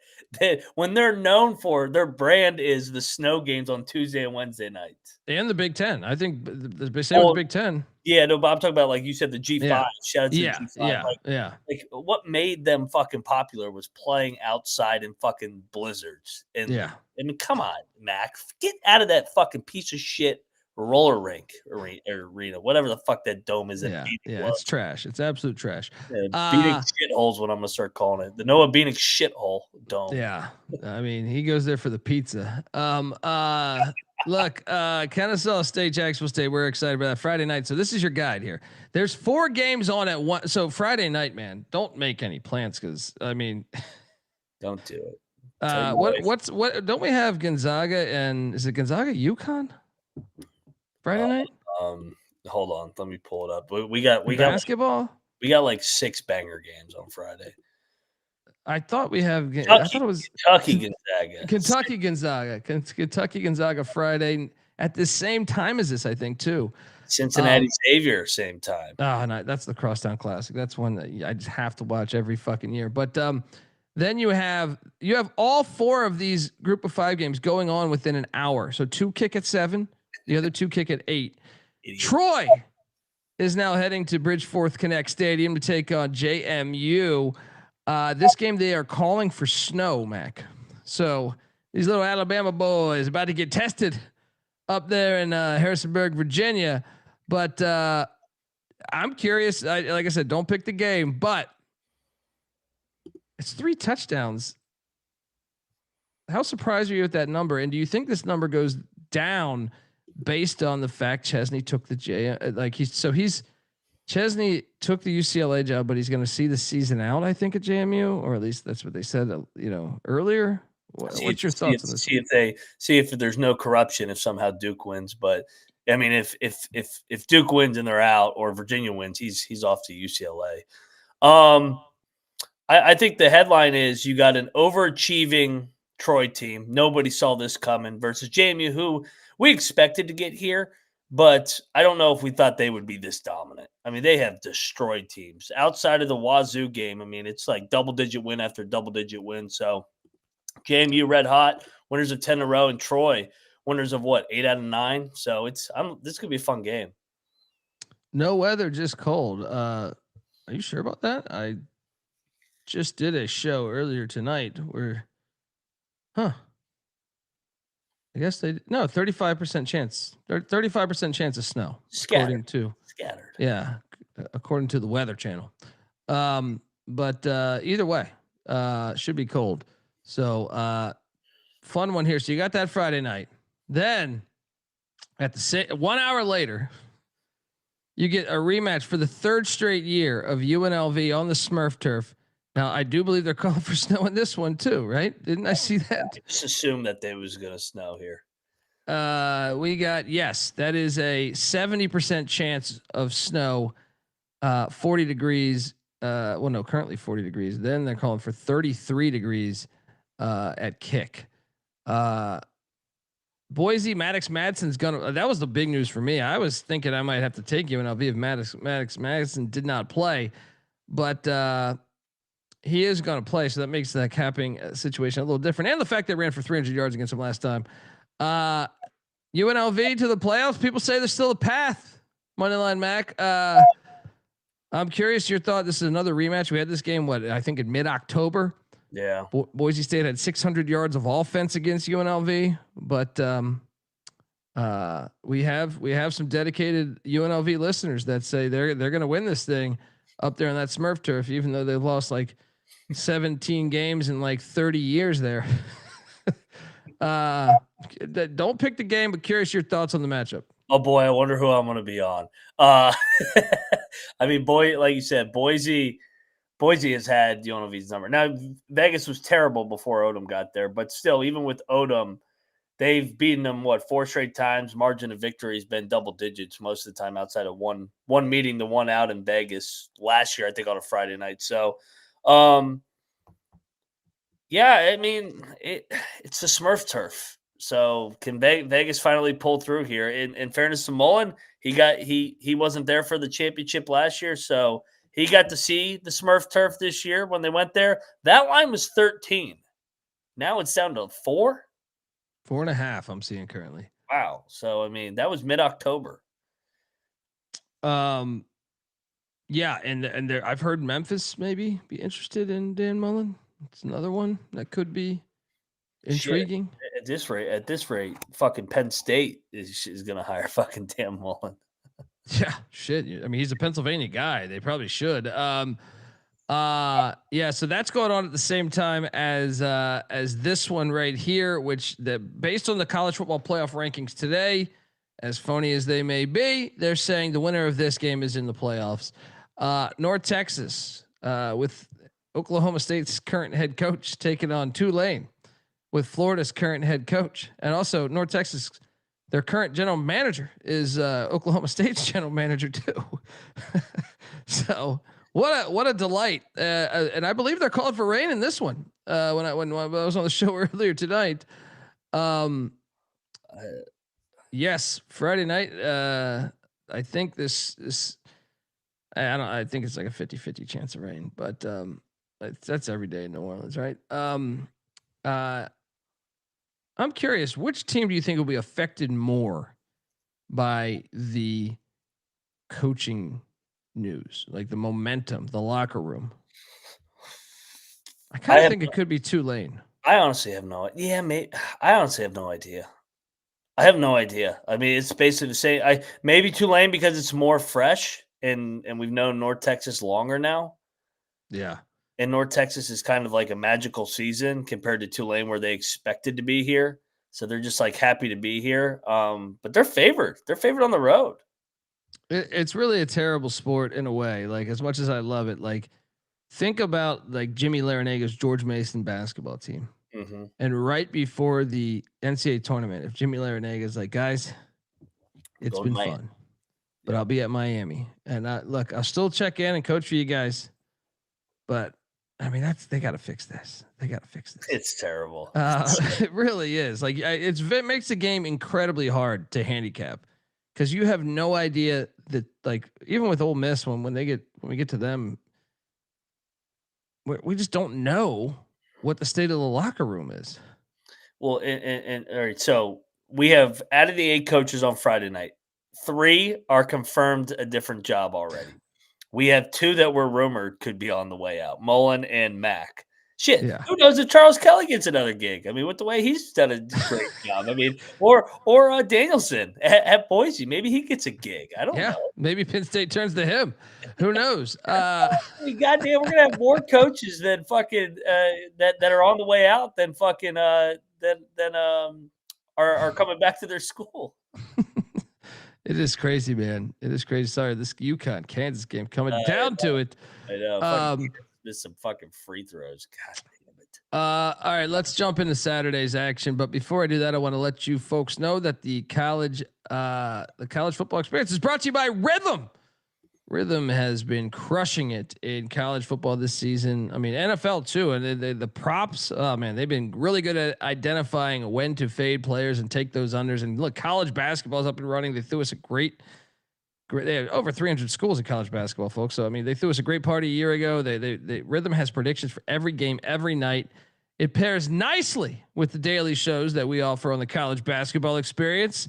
When they're known for their brand is the snow games on Tuesday and Wednesday nights. And the Big Ten. I think the same with the Big Ten. Yeah, no, but I'm talking about, like you said, the G5. Shout out to the G5. Like what made them fucking popular was playing outside in fucking blizzards. And I mean, come on, Mac. Get out of that fucking piece of shit roller rink arena, whatever the fuck that dome is. It's trash. It's absolute trash. Beanick shithole's what I'm gonna start calling it. The Noah Beanick shithole dome. Yeah, I mean he goes there for the pizza. Look, Kennesaw State, Jacksonville State. We're excited about that Friday night. So this is your guide here. There's 4 games on at once. So Friday night, man, don't make any plans because I mean, don't do it. What? Don't we have Gonzaga and is it Gonzaga UConn? Friday night. Hold on, let me pull it up. We got basketball. We got like 6 banger games on Friday. I thought we have. I thought it was Kentucky Gonzaga. Kentucky Gonzaga Friday at the same time as this, I think too. Cincinnati Xavier same time. Oh, no, that's the Crosstown Classic. That's one that I just have to watch every fucking year. But then you have all 4 of these group of 5 games going on within an hour. So 2 kick at 7, the other 2 kick at 8. Idiot. Troy is now heading to Bridgeforth Connect Stadium to take on JMU. This game they are calling for snow, Mac. So these little Alabama boys about to get tested up there in Harrisonburg, Virginia. But I'm curious. Like I said, don't pick the game, but it's 3 touchdowns. How surprised are you at that number? And do you think this number goes down based on the fact Chesney took the Chesney took the UCLA job, but he's going to see the season out, I think, at JMU, or at least that's what they said, earlier. What's your thoughts on this? See if there's no corruption if somehow Duke wins. But I mean, if Duke wins and they're out, or Virginia wins, he's off to UCLA. I think the headline is you got an overachieving Troy team. Nobody saw this coming versus JMU, who we expected to get here. But I don't know if we thought they would be this dominant. I mean, they have destroyed teams outside of the Wazoo game. I mean, it's like double-digit win after double-digit win. So JMU red hot, winners of 10 in a row, and Troy winners of 8 out of 9. So this could be a fun game. No weather, just cold. Are you sure about that? I just did a show earlier tonight where, I guess 35% chance. 35% chance of snow. Scattered. According to the Weather Channel. But either way, should be cold. So fun one here. So you got that Friday night. Then at the 1 hour later, you get a rematch for the 3rd straight year of UNLV on the Smurf turf. Now, I do believe they're calling for snow in this one too, right? Didn't I see that? I just assumed that there was going to snow here. We got, that is a 70% chance of snow, 40 degrees. Currently 40 degrees. Then they're calling for 33 degrees at kick. Boise, Madison's gonna. That was the big news for me. I was thinking I might have to take UNLV if Madison did not play, but he is going to play, so that makes the capping situation a little different. And the fact they ran for 300 yards against him last time. UNLV to the playoffs. People say there's still a path. Moneyline Mac. I'm curious your thought. This is another rematch. We had this game, I think in mid-October. Yeah. Boise State had 600 yards of offense against UNLV, but we have some dedicated UNLV listeners that say they're going to win this thing up there on that Smurf turf, even though they've lost like 17 games in like 30 years there. Don't pick the game, but curious your thoughts on the matchup. Oh boy, I wonder who I'm going to be on. I mean, like you said, Boise has had UNLV's number. Now, Vegas was terrible before Odom got there, but still, even with Odom, they've beaten them 4 straight times. Margin of victory has been double digits most of the time, outside of one meeting, the one out in Vegas last year, I think on a Friday night. So, yeah, I mean it's the Smurf turf. So can Vegas finally pull through here? In fairness to Mullen, he wasn't there for the championship last year, so he got to see the Smurf turf this year when they went there. That line was 13. Now it's down to 4. 4.5. I'm seeing currently. Wow. So I mean, that was mid-October. Yeah, and there I've heard Memphis maybe be interested in Dan Mullen. It's another one that could be intriguing. Shit. At this rate, fucking Penn State is going to hire fucking Dan Mullen. Yeah, shit. I mean, he's a Pennsylvania guy. They probably should. Yeah, so that's going on at the same time as this one right here, which based on the college football playoff rankings today, as phony as they may be, they're saying the winner of this game is in the playoffs. North Texas, with Oklahoma State's current head coach taking on Tulane, with Florida's current head coach, and also North Texas, their current general manager is Oklahoma State's general manager too. So what a delight! And I believe they're calling for rain in this one. When I was on the show earlier tonight, yes, Friday night. I think this. I think it's like a 50-50 chance of rain, but that's every day in New Orleans, right? I'm curious, which team do you think will be affected more by the coaching news, like the momentum, the locker room? I kind of think it could be Tulane. I honestly have no idea. Yeah, mate. I honestly have no idea. I have no idea. I mean, it's basically the same. Maybe Tulane because it's more fresh and we've known North Texas longer now. Yeah. And North Texas is kind of like a magical season compared to Tulane, where they expected to be here. So they're just like happy to be here. But they're favored. They're favored on the road. It's really a terrible sport in a way. Like, as much as I love it, like, think about like Jimmy Larinaga's George Mason basketball team. Mm-hmm. And right before the NCAA tournament, if Jimmy Larinaga is like, guys, it's been fun, but I'll be at Miami. And I'll still check in and coach for you guys. But I mean, they got to fix this. They got to fix this. It's terrible. It really is. Like, it makes the game incredibly hard to handicap, because you have no idea that, like, even with Ole Miss, when we get to them, we just don't know what the state of the locker room is. Well, and all right, so we have, out of the 8 coaches on Friday night, 3 are confirmed a different job already. We have 2 that were rumored could be on the way out, Mullen and Mack. Shit, yeah. Who knows if Charles Kelly gets another gig? I mean, with the way he's done a great job. I mean, or Danielson at Boise, maybe he gets a gig. I don't know. Maybe Penn State turns to him. Who knows? Goddamn, we're gonna have more coaches than fucking that are on the way out than fucking are coming back to their school. It is crazy, man. It is crazy. Sorry, this UConn Kansas game coming down to it. I know. There's some fucking free throws. God damn it. All right, let's jump into Saturday's action. But before I do that, I want to let you folks know that the college football experience is brought to you by Rhythm. Rhythm has been crushing it in college football this season. I mean, NFL too. And the props, oh man, they've been really good at identifying when to fade players and take those unders. And look, college basketball is up and running. They threw us a great. They have over 300 schools in college basketball, folks. So I mean, they threw us a great party a year ago. They Rhythm has predictions for every game, every night. It pairs nicely with the daily shows that we offer on the college basketball experience.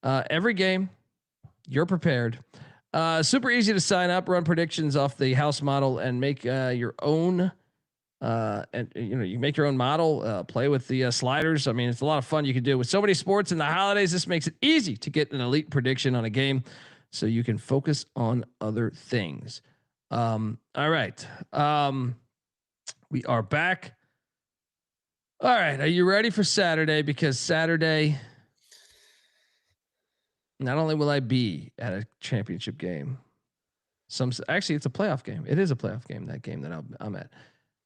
Every game, you're prepared. Super easy to sign up, run predictions off the house model, and make your own. And you make your own model, play with the sliders. I mean, it's a lot of fun you can do with so many sports in the holidays. This makes it easy to get an elite prediction on a game, so you can focus on other things. All right. We are back. All right. Are you ready for Saturday? Because Saturday, not only will I be at a championship game, actually it's a playoff game. It is a playoff game. That game that I'm at.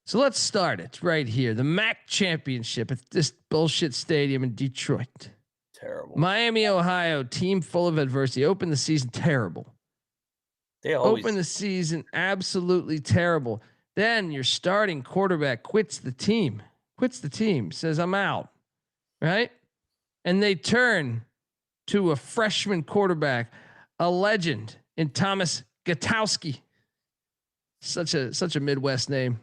So let's start it right here. The MAC championship at this bullshit stadium in Detroit. Terrible. Miami, Ohio, team full of adversity. Opened the season terrible. They always Open the season absolutely terrible. Then your starting quarterback quits the team, says I'm out, right? And they turn to a freshman quarterback, a legend in Thomas Gutowski. Such a Midwest name.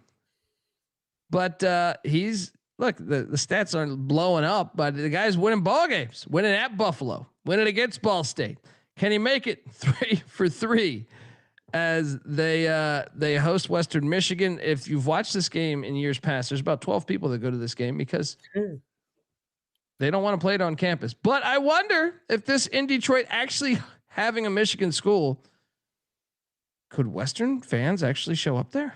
But he's look, the stats aren't blowing up, but the guy's winning ball games, winning at Buffalo, winning against Ball State. Can he make it 3 for 3 as they host Western Michigan? If you've watched this game in years past, there's about 12 people that go to this game because they don't want to play it on campus. But I wonder if this in Detroit actually having a Michigan school, could Western fans actually show up there?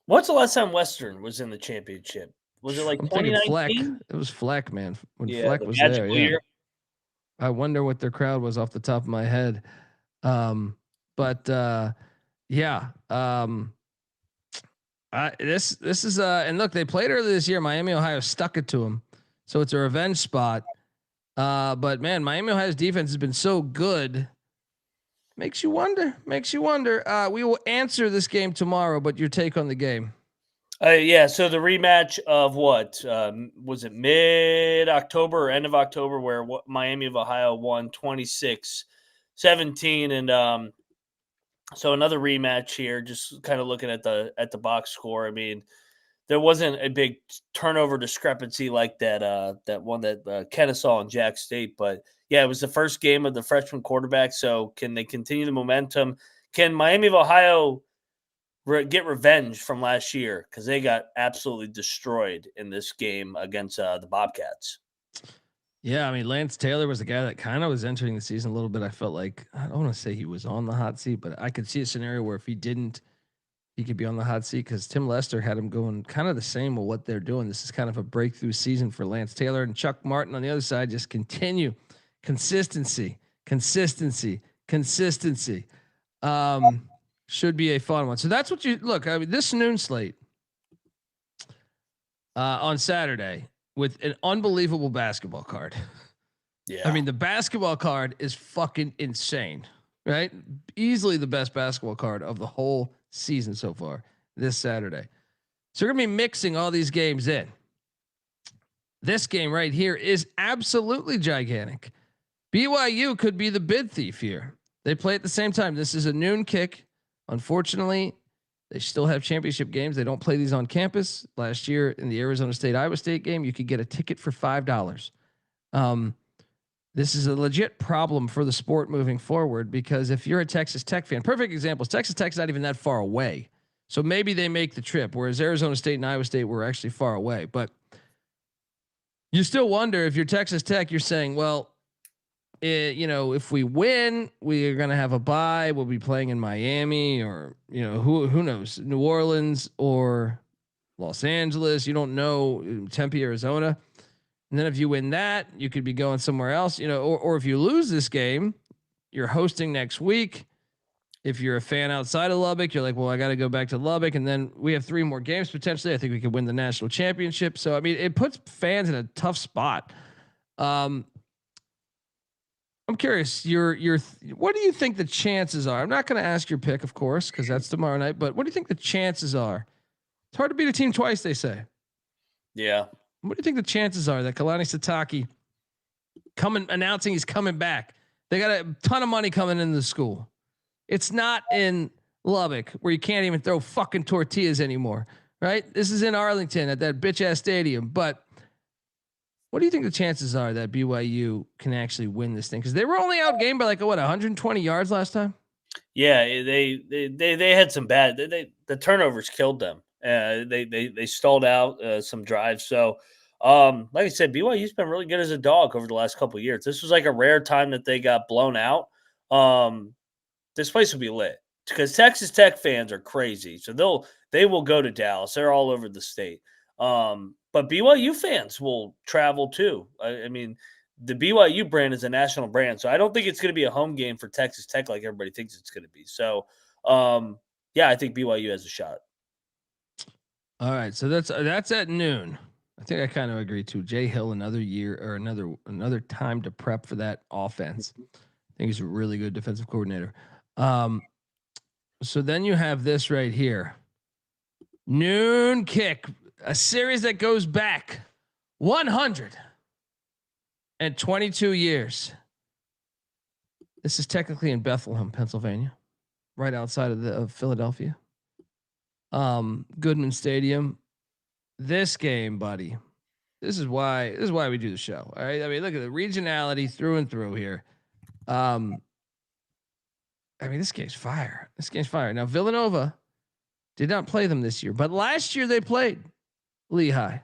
What's the last time Western was in the championship? Was it like 2019? It was Fleck, man. When Yeah, Fleck the was there, magical yeah. year. I wonder what their crowd was off the top of my head. This is and look, they played earlier this year. Miami, Ohio stuck it to them, so it's a revenge spot. But man, Miami, Ohio's defense has been so good. Makes you wonder. We will answer this game tomorrow, but your take on the game? Yeah. So the rematch of what was it, mid-October or end of October, where Miami of Ohio won 26-17, and so another rematch here. Just kind of looking at the box score. I mean, there wasn't a big turnover discrepancy like that one that Kennesaw and Jack State, but yeah, it was the first game of the freshman quarterback. So can they continue the momentum? Can Miami of Ohio get revenge from last year? Because they got absolutely destroyed in this game against the Bobcats. Yeah, I mean, Lance Taylor was the guy that kind of was entering the season a little bit. I felt like, I don't want to say he was on the hot seat, but I could see a scenario where if he didn't, he could be on the hot seat because Tim Lester had him going kind of the same with what they're doing. This is kind of a breakthrough season for Lance Taylor, and Chuck Martin on the other side just continue consistency. Should be a fun one. So that's what you look. I mean, this noon slate on Saturday with an unbelievable basketball card. Yeah, I mean, the basketball card is fucking insane, right? Easily the best basketball card of the whole season so far this Saturday. So we're gonna be mixing all these games in. This game right here is absolutely gigantic. BYU could be the bid thief here. They play at the same time. This is a noon kick. Unfortunately, they still have championship games. They don't play these on campus. Last year in the Arizona State Iowa State game, you could get a ticket for $5. This is a legit problem for the sport moving forward because if you're a Texas Tech fan, perfect example is Texas Tech's not even that far away. So maybe they make the trip, whereas Arizona State and Iowa State were actually far away. But you still wonder if you're Texas Tech, you're saying, well, if we win, we are going to have a bye. We'll be playing in Miami or, who knows, New Orleans or Los Angeles. You don't know, Tempe, Arizona. And then if you win that, you could be going somewhere else, or if you lose this game, you're hosting next week. If you're a fan outside of Lubbock, you're like, well, I got to go back to Lubbock. And then we have 3 more games potentially. I think we could win the national championship. So, I mean, it puts fans in a tough spot. I'm curious, what do you think the chances are? I'm not going to ask your pick, of course, because that's tomorrow night. But what do you think the chances are? It's hard to beat a team twice, they say. Yeah. What do you think the chances are that Kalani Sitake announcing he's coming back? They got a ton of money coming into the school. It's not in Lubbock where you can't even throw fucking tortillas anymore, right? This is in Arlington at that bitch ass stadium. But what do you think the chances are that BYU can actually win this thing? Because they were only outgained by 120 yards last time. Yeah, they had some bad. The turnovers killed them. They stalled out some drives. So, like I said, BYU's been really good as a dog over the last couple of years. This was like a rare time that they got blown out. This place will be lit because Texas Tech fans are crazy. So they will go to Dallas. They're all over the state. But BYU fans will travel too. I mean, the BYU brand is a national brand, so I don't think it's going to be a home game for Texas Tech like everybody thinks it's going to be. So, yeah, I think BYU has a shot. All right, so that's at noon. I think I kind of agree too. Jay Hill, another year or another time to prep for that offense. I think he's a really good defensive coordinator. So then you have this right here. Noon kick, a series that goes back 122 years. This is technically in Bethlehem, Pennsylvania, right outside of Philadelphia. Goodman Stadium. This game, buddy. This is why we do the show. All right. I mean, look at the regionality through and through here. I mean, this game's fire. This game's fire. Now, Villanova did not play them this year, but last year they played Lehigh,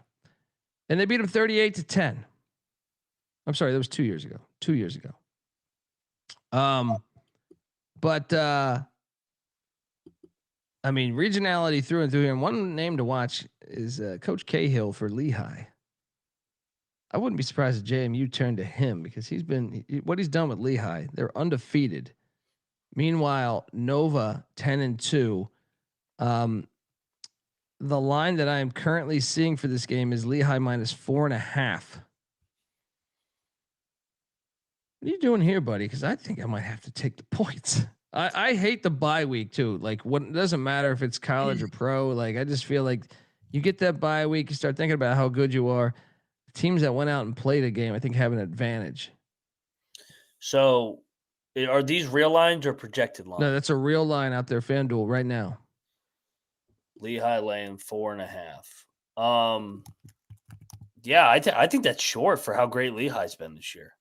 and they beat them 38-10. I'm sorry, that was 2 years ago. 2 years ago. But I mean, regionality through and through here. And one name to watch is Coach Cahill for Lehigh. I wouldn't be surprised if JMU turned to him because what he's done with Lehigh. They're undefeated. Meanwhile, Nova 10-2. The line that I am currently seeing for this game is Lehigh -4.5. What are you doing here, buddy? Because I think I might have to take the points. I hate the bye week too. Like, what, it doesn't matter if it's college or pro. Like, I just feel like you get that bye week, you start thinking about how good you are. Teams that went out and played a game, I think, have an advantage. So, are these real lines or projected lines? No, that's a real line out there, FanDuel, right now. Lehigh laying 4.5. Yeah, I think that's short for how great Lehigh's been this year.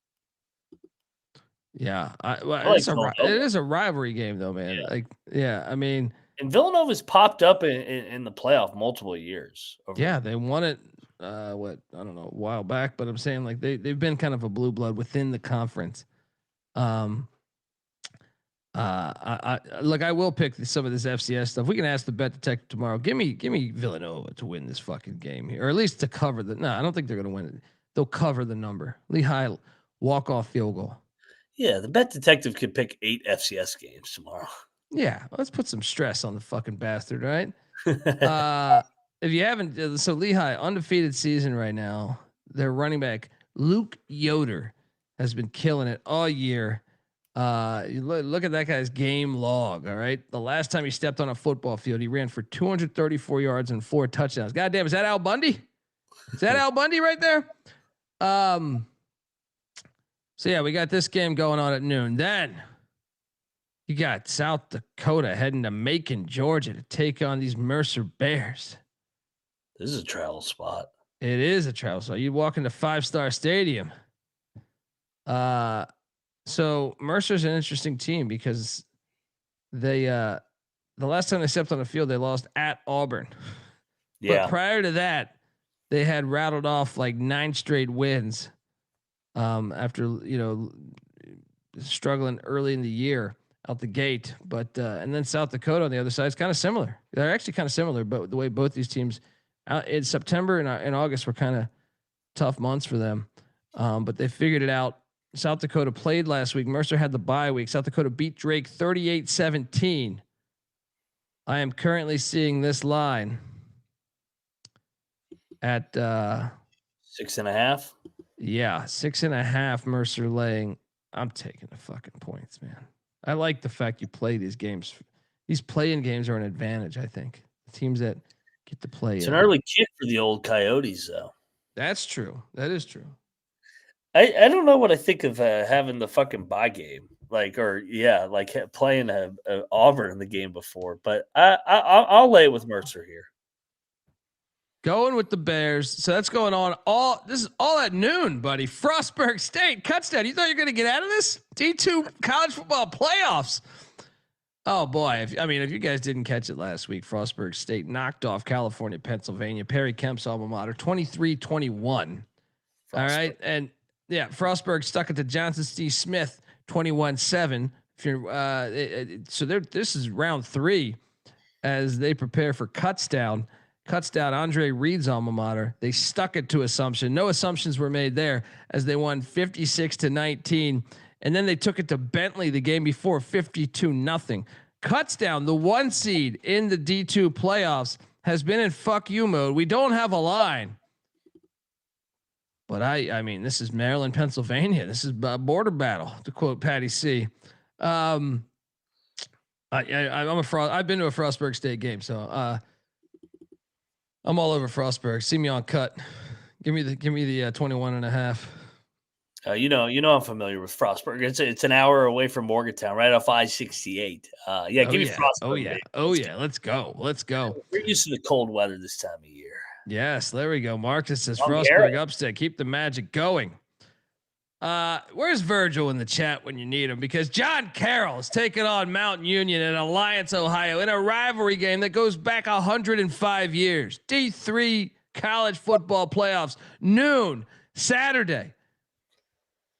Yeah, it is a rivalry game though, man. Yeah. I mean, and Villanova's popped up in the playoff multiple years. They won it. I don't know, a while back, but I'm saying like they've been kind of a blue blood within the conference. I will pick some of this FCS stuff. We can ask the bet detective tomorrow. Give me Villanova to win this fucking game here, or at least to cover the. No, I don't think they're going to win it. They'll cover the number. Lehigh walk-off field goal. Yeah, the bet detective could pick 8 FCS games tomorrow. Yeah, let's put some stress on the fucking bastard, right? If you haven't, so Lehigh undefeated season right now. Their running back Luke Yoder has been killing it all year. You look at that guy's game log. All right, the last time he stepped on a football field, he ran for 234 yards and 4 touchdowns. Goddamn, is that Al Bundy? Is that Al Bundy right there? So yeah, we got this game going on at noon. Then you got South Dakota heading to Macon, Georgia to take on these Mercer Bears. This is a travel spot. It is a travel spot. You walk into 5-Star Stadium. So Mercer's an interesting team because they the last time they stepped on the field, they lost at Auburn. Yeah. But prior to that, they had rattled off like 9 straight wins. After struggling early in the year out the gate, but and then South Dakota on the other side is kind of similar. They're actually kind of similar, but the way both these teams out in September and August were kind of tough months for them, but they figured it out. South Dakota played last week. Mercer had the bye week. South Dakota beat Drake 38-17. I am currently seeing this line at 6.5. Yeah, 6.5 Mercer laying. I'm taking the fucking points, man. I like the fact you play these games. These play-in games are an advantage, I think. The teams that get to play. It's an early kick for the old Coyotes, though. That's true. That is true. I don't know what I think of having the fucking bye game, like playing a Auburn in the game before, but I'll lay it with Mercer here. Going with the Bears. So that's going on this is all at noon, buddy. Frostburg State cuts down. You thought you were going to get out of this? D2 college football playoffs. Oh boy. If you guys didn't catch it last week, Frostburg State knocked off California, Pennsylvania, Perry Kemp's alma mater, 23-21. All right. And yeah, Frostburg stuck it to Johnson C. Smith, 21-7. If you're this is round 3 as they prepare for Cuts Down, Andre Reed's alma mater. They stuck it to Assumption. No assumptions were made there as they won 56-19. And then they took it to Bentley the game before, 52-0. Cuts Down, the 1 seed in the D2 playoffs, has been in fuck you mode. We don't have a line. But I mean, this is Maryland, Pennsylvania. This is a border battle, to quote Patty C. I'm I've been to a Frostburg State game, so I'm all over Frostburg. See me on cut. Give me the 21.5. You know, I'm familiar with Frostburg. It's an hour away from Morgantown, right off I-68. Give me Frostburg. Oh yeah. Let's go. We're used to the cold weather this time of year. Yes, there we go. Marcus says Frostburg upstate. Keep the magic going. Where's Virgil in the chat when you need him? Because John Carroll is taking on Mountain Union in Alliance, Ohio, in a rivalry game that goes back 105 years. D3 college football playoffs, noon Saturday.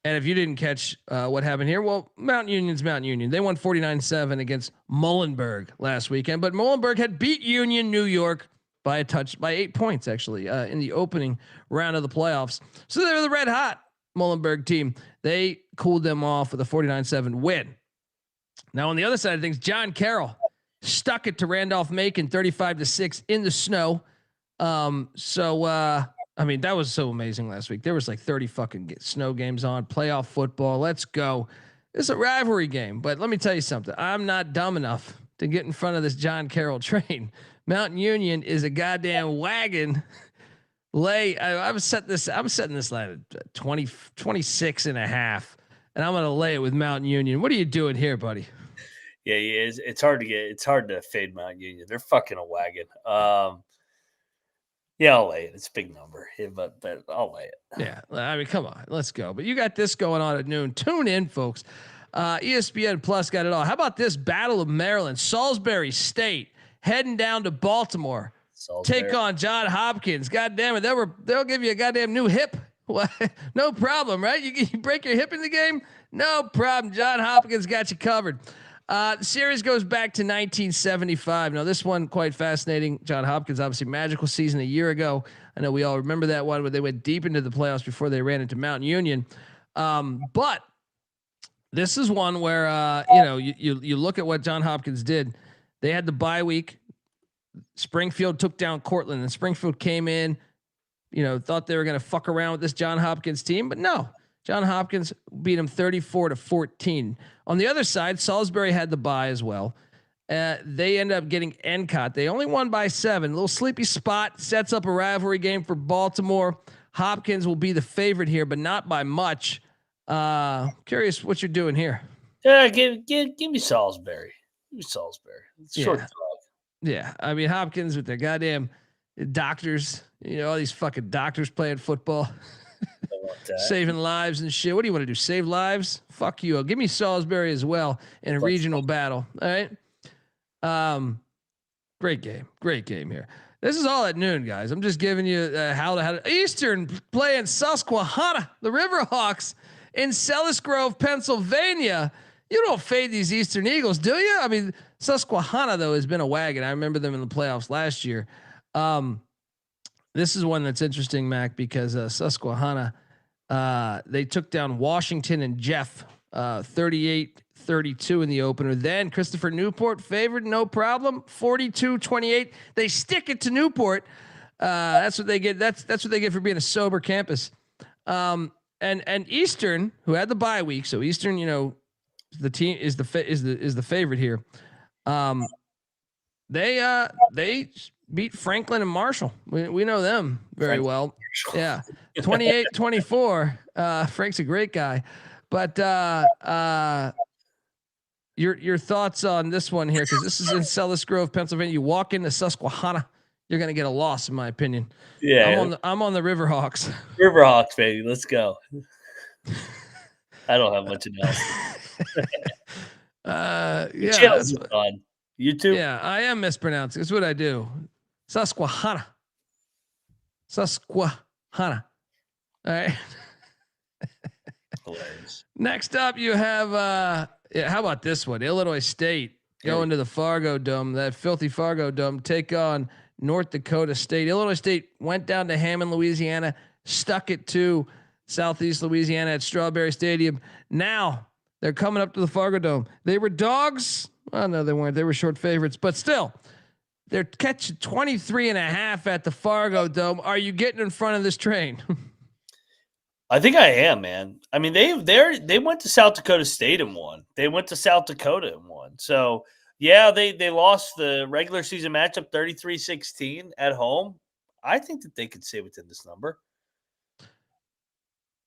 And if you didn't catch what happened here, well, Mountain Union's Mountain Union. They won 49-7 against Muhlenberg last weekend, but Muhlenberg had beat Union New York by 8 points, actually, in the opening round of the playoffs. So they were the red hot Muhlenberg team. They cooled them off with a 49-7 win. Now on the other side of things, John Carroll stuck it to Randolph-Macon 35-6 in the snow. I mean, that was so amazing last week. There was like 30 fucking snow games on, playoff football. Let's go. It's a rivalry game, but let me tell you something. I'm not dumb enough to get in front of this John Carroll train. Mountain Union is a goddamn wagon. I'm setting this line at 26.5, and I'm going to lay it with Mountain Union. What are you doing here, buddy? Yeah, it's hard to fade Mountain Union. They're fucking a wagon. Yeah, I'll lay it. It's a big number, but I'll lay it. Yeah, I mean, come on, let's go. But you got this going on at noon. Tune in, folks. ESPN Plus got it all. How about this Battle of Maryland? Salisbury State heading down to Baltimore. Take on John Hopkins. God damn it, they'll give you a goddamn new hip. No problem, right? You break your hip in the game, no problem. John Hopkins got you covered. The series goes back to 1975. Now, this one quite fascinating. John Hopkins, obviously magical season a year ago. I know we all remember that one where they went deep into the playoffs before they ran into Mountain Union. But this is one where you look at what John Hopkins did. They had the bye week. Springfield took down Cortland, and Springfield came in. Thought they were going to fuck around with this John Hopkins team, but no. John Hopkins beat him 34-14. On the other side, Salisbury had the bye as well. They end up getting Endcott. They only won by 7. A little sleepy spot sets up a rivalry game for Baltimore. Hopkins will be the favorite here, but not by much. Curious what you're doing here. Yeah, give me Salisbury. Give me Salisbury. It's short dog. Yeah, I mean Hopkins with their goddamn doctors. All these fucking doctors playing football. Saving lives and shit. What do you want to do? Save lives? Fuck you. Give me Salisbury as well in a regional battle. All right. Great game here. This is all at noon, guys. I'm just giving you how to Eastern playing Susquehanna, the Riverhawks in Sellis Grove, Pennsylvania. You don't fade these Eastern Eagles, do you? I mean, Susquehanna though has been a wagon. I remember them in the playoffs last year. This is one that's interesting, Mac, because Susquehanna, they took down Washington and Jeff 38-32 in the opener. Then Christopher Newport favored, no problem, 42-28. They stick it to Newport. That's what they get. That's what they get for being a sober campus. And Eastern, who had the bye week, so Eastern, the team is the favorite here. They beat Franklin and Marshall. We know them very well. Yeah. 28-24. Frank's a great guy, but your thoughts on this one here? Cause this is in Sellis Grove, Pennsylvania. You walk into Susquehanna, you're going to get a loss in my opinion. Yeah. I'm on the Riverhawks. Riverhawks, baby. Let's go. I don't have much else. Yeah. On YouTube. Yeah. I am mispronouncing. That's what I do. Susquehanna. All right. Hilarious. Next up, you have how about this one? Illinois State going to the Fargo Dome, that filthy Fargo Dome, take on North Dakota State. Illinois State went down to Hammond, Louisiana, stuck it to Southeast Louisiana at Strawberry Stadium. Now they're coming up to the Fargo Dome. They were dogs. Oh no, they weren't. They were short favorites, but still. They're catching 23.5 at the Fargo Dome. Are you getting in front of this train? I think I am, man. I mean, they went to South Dakota State and won. They went to South Dakota and won. So, yeah, they lost the regular season matchup 33-16 at home. I think that they could stay within this number.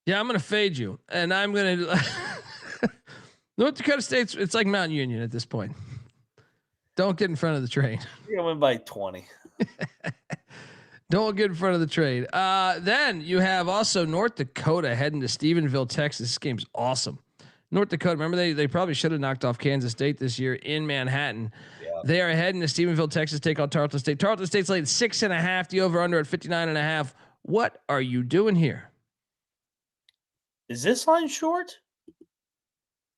Yeah, I'm going to fade you. And I'm going to North Dakota State's it's like Mount Union at this point. Don't get in front of the train. You're going to win by 20. Don't get in front of the train. Then you have also North Dakota heading to Stephenville, Texas. This game's awesome. North Dakota, remember they probably should have knocked off Kansas State this year in Manhattan. Yeah. They are heading to Stephenville, Texas, take on Tarleton State. Tarleton State's laid 6.5. The over under at 59.5. What are you doing here? Is this line short?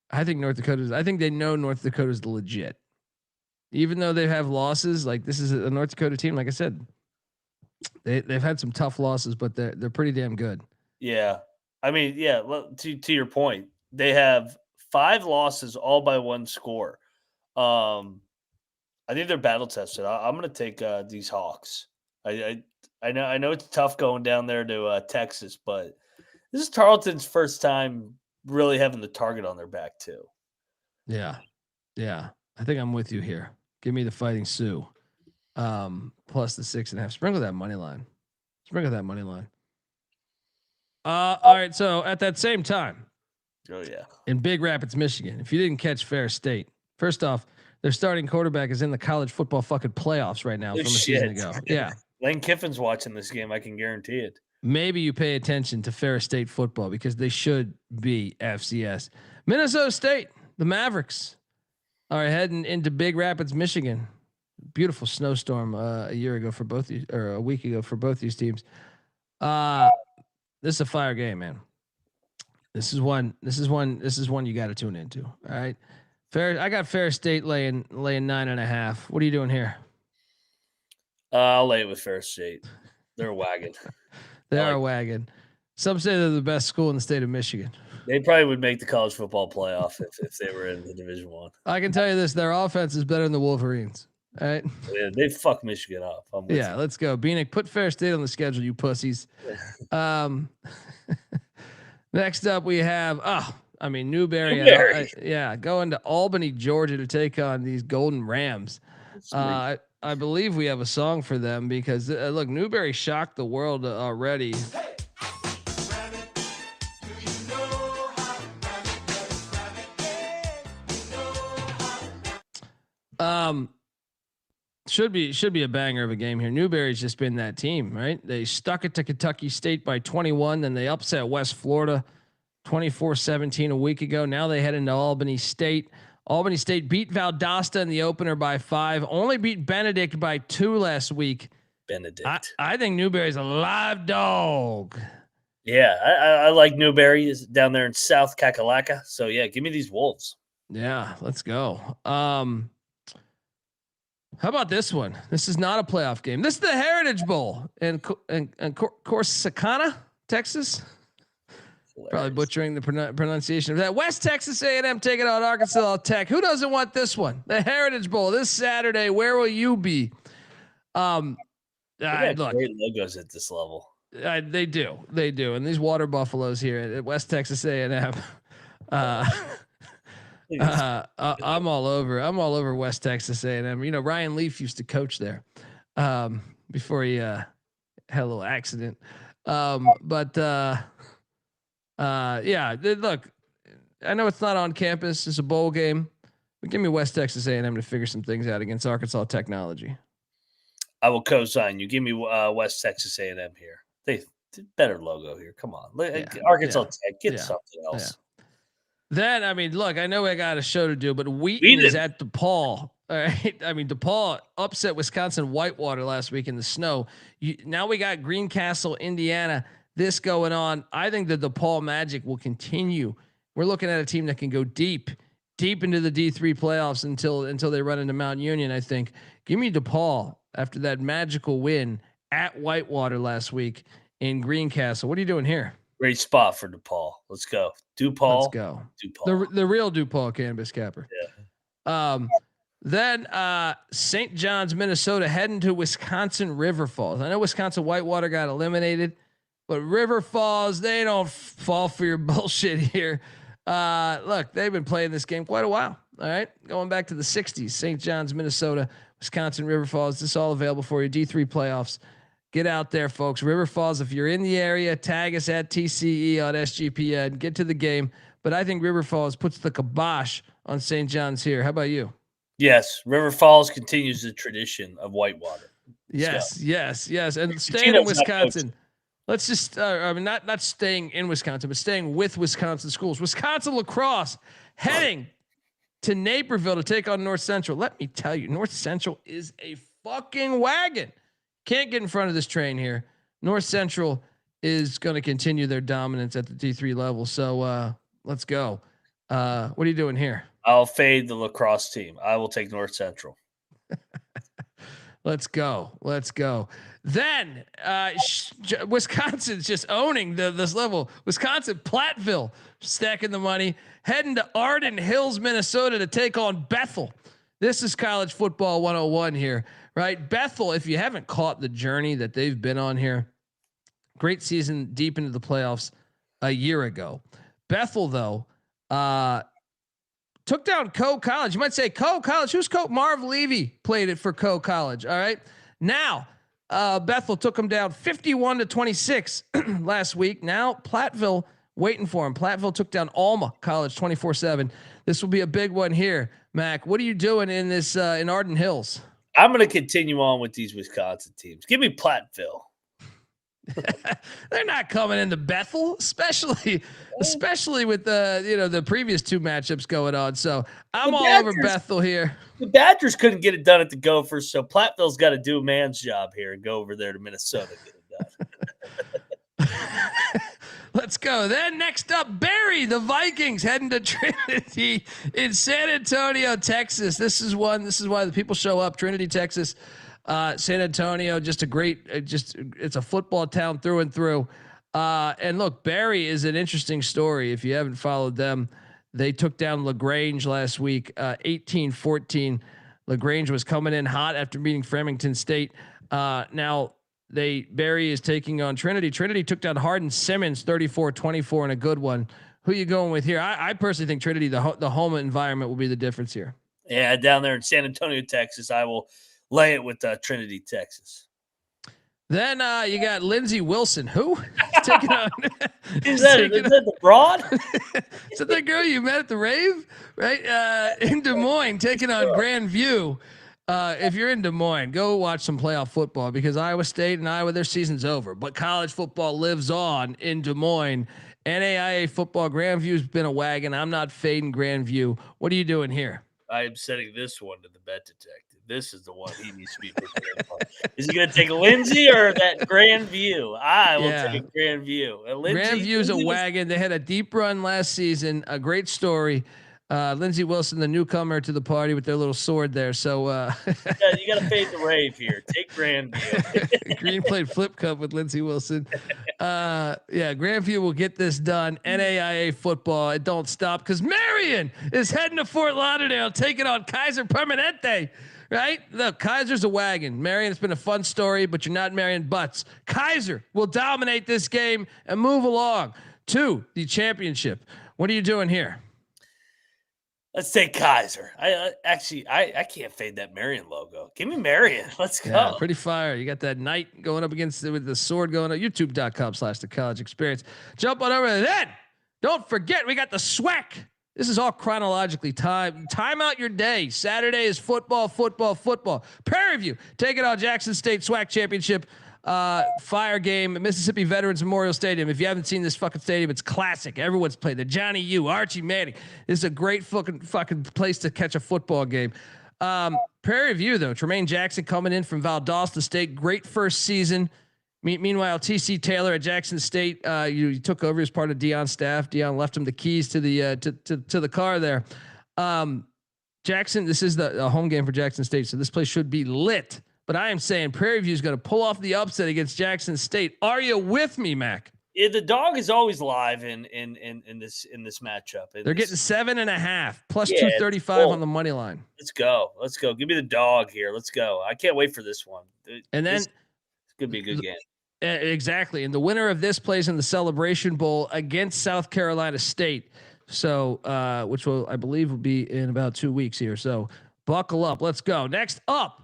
I think I think they know North Dakota's legit. Even though they have losses, like this is a North Dakota team, like I said, they've had some tough losses, but they're pretty damn good. Yeah. I mean, yeah, to your point, they have 5 losses all by 1 score. I think they're battle tested. I'm going to take these Hawks. I know it's tough going down there to Texas, but this is Tarleton's first time really having the target on their back too. Yeah. I think I'm with you here. Give me the Fighting Sioux. Plus the 6.5. Sprinkle that money line. All right. So at that same time, oh yeah, in Big Rapids, Michigan, if you didn't catch Ferris State, first off, their starting quarterback is in the college football fucking playoffs right now from a season ago. Yeah. Lane Kiffin's watching this game. I can guarantee it. Maybe you pay attention to Ferris State football because they should be FCS. Minnesota State, the Mavericks, are heading into Big Rapids, Michigan. Beautiful snowstorm a week ago for both these teams. This is a fire game, man. This is one you got to tune into. All right. I got Ferris State laying 9.5. What are you doing here? I'll lay it with Ferris State. They're a wagon. They are a wagon. Some say they're the best school in the state of Michigan. They probably would make the college football playoff if they were in the Division I. I can tell you this: their offense is better than the Wolverines. All right. Yeah, they fuck Michigan up. Yeah, let's go. Beanick, put Ferris State on the schedule, you pussies. Next up, we have Newberry. Going to Albany, Georgia, to take on these Golden Rams. I believe we have a song for them because look, Newberry shocked the world already. Should be a banger of a game here. Newberry's just been that team, right? They stuck it to Kentucky State by 21, then they upset West Florida 24-17 a week ago. Now they head into Albany State. Albany State beat Valdosta in the opener by 5. Only beat Benedict by 2 last week. Benedict. I think Newberry's a live dog. Yeah, I like Newberry down there in South Kakalaka. So yeah, give me these Wolves. Yeah, let's go. How about this one? This is not a playoff game. This is the Heritage Bowl in Corsicana, Texas. Hilarious. Probably butchering the pronunciation of that. West Texas A&M taking on Arkansas Tech. Who doesn't want this one? The Heritage Bowl this Saturday. Where will you be? Look, great logos at this level. They do, and these water buffaloes here at West Texas A&M. I'm all over West Texas A&M. You know, Ryan Leaf used to coach there before he had a little accident. Look, I know it's not on campus. It's a bowl game, but give me West Texas A&M to figure some things out against Arkansas Technology. I will co-sign you. Give me West Texas A&M here. They better logo here. Come on, Arkansas Tech, get something else. Yeah. Then, I mean, look, I know I got a show to do, but Wheaton is at DePaul. All right. I mean, DePaul upset Wisconsin Whitewater last week in the snow. Now we got Greencastle, Indiana, this going on. I think the DePaul Magic will continue. We're looking at a team that can go deep into the D3 playoffs until they run into Mount Union, I think. Give me DePaul after that magical win at Whitewater last week in Greencastle. What are you doing here? Great spot for DePaul. Let's go. DePaul. Let's go. DePaul. The real DePaul cannabis capper. Yeah. Then St. John's, Minnesota, heading to Wisconsin River Falls. I know Wisconsin Whitewater got eliminated, but River Falls, they don't fall for your bullshit here. Look, they've been playing this game quite a while. All right, going back to the 60s. St. John's, Minnesota, Wisconsin River Falls. This is all available for you. D3 playoffs. Get out there, folks. River Falls, if you're in the area, tag us at TCE on SGPN. Get to the game. But I think River Falls puts the kibosh on St. John's here. How about you? Yes, River Falls continues the tradition of Whitewater. Yes. And staying in Wisconsin. Let's just, not staying in Wisconsin, but staying with Wisconsin schools. Wisconsin lacrosse heading to Naperville to take on North Central. Let me tell you, North Central is a fucking wagon. Can't get in front of this train here. North Central is going to continue their dominance at the D3 level. So let's go. What are you doing here? I'll fade the lacrosse team. I will take North Central. Let's go. Then Wisconsin's just owning this level. Wisconsin, Platteville, stacking the money, heading to Arden Hills, Minnesota to take on Bethel. This is college football 101 here, right? Bethel, if you haven't caught the journey that they've been on here, great season deep into the playoffs a year ago. Bethel, though, took down Coe College. You might say Coe College. Who's Coe? Marv Levy played it for Coe College. All right. Now, Bethel took them down 51-26 last week. Now Platteville waiting for him. Platteville took down Alma College 24-7. This will be a big one here. Mac, what are you doing in this in Arden Hills? I'm going to continue on with these Wisconsin teams. Give me Platteville. They're not coming into Bethel, especially with the previous two matchups going on. So I'm all over Bethel here. The Badgers couldn't get it done at the Gophers, so Platteville's got to do a man's job here and go over there to Minnesota and get it done. Let's go. Then next up, Barry, the Vikings heading to Trinity in San Antonio, Texas. This is why the people show up. Trinity, Texas. San Antonio, just a great, it's a football town through and through. And look, Barry is an interesting story. If you haven't followed them, they took down LaGrange last week, 18-14. LaGrange was coming in hot after beating Framingham State. Now Barry is taking on Trinity. Trinity took down Hardin Simmons 34-24 in a good one. Who you going with here? I personally think Trinity, the home environment, will be the difference here. Yeah, down there in San Antonio, Texas, I will lay it with Trinity, Texas. Then you got Lindsey Wilson. Who? Taking on, is that the broad? Is that girl you met at the rave? Right? In Des Moines, taking on Grandview. If you're in Des Moines, go watch some playoff football because Iowa State and Iowa, their season's over. But college football lives on in Des Moines. NAIA football, Grandview's been a wagon. I'm not fading Grandview. What are you doing here? I am setting this one to the bet detective. This is the one he needs to be prepared for. Is he going to take Lindsay or that Grandview? I will take Grandview. Grandview's a wagon. They had a deep run last season. A great story. Lindsey Wilson, the newcomer to the party with their little sword there. So yeah, you got to fade the rave here. Take Grandview. Green played flip cup with Lindsey Wilson. Grandview will get this done. NAIA football. It don't stop because Marion is heading to Fort Lauderdale, taking on Kaiser Permanente. Right? Look, Kaiser's a wagon. Marion, it's been a fun story, but you're not Marion Butts. Kaiser will dominate this game and move along to the championship. What are you doing here? Let's take Kaiser. I can't fade that Marion logo. Give me Marion. Let's go. Yeah, pretty fire. You got that knight going up against with the sword going up. YouTube.com/the college experience. Jump on over there. Then don't forget, we got the SWAC. This is all chronologically time out your day. Saturday is football. Prairie View take it on Jackson State SWAC championship. Fire game at Mississippi Veterans Memorial Stadium. If you haven't seen this fucking stadium, it's classic. Everyone's played the Johnny U, Archie Manning. This is a great fucking place to catch a football game. Prairie View though, Tremaine Jackson coming in from Valdosta State, great first season. Meanwhile, TC Taylor at Jackson State, you took over as part of Deion's staff. Deion left him the keys to the to the car there. Jackson, this is the home game for Jackson State, so this place should be lit. But I am saying Prairie View is going to pull off the upset against Jackson State. Are you with me, Mac? The dog is always live in this matchup. They're getting 7.5 plus Yeah, 235 on the money line. Let's go. Give me the dog here. Let's go. I can't wait for this one. And then it's going to be a good game. Exactly. And the winner of this plays in the Celebration Bowl against South Carolina State. So, which I believe will be in about 2 weeks here. So buckle up. Let's go. Next up,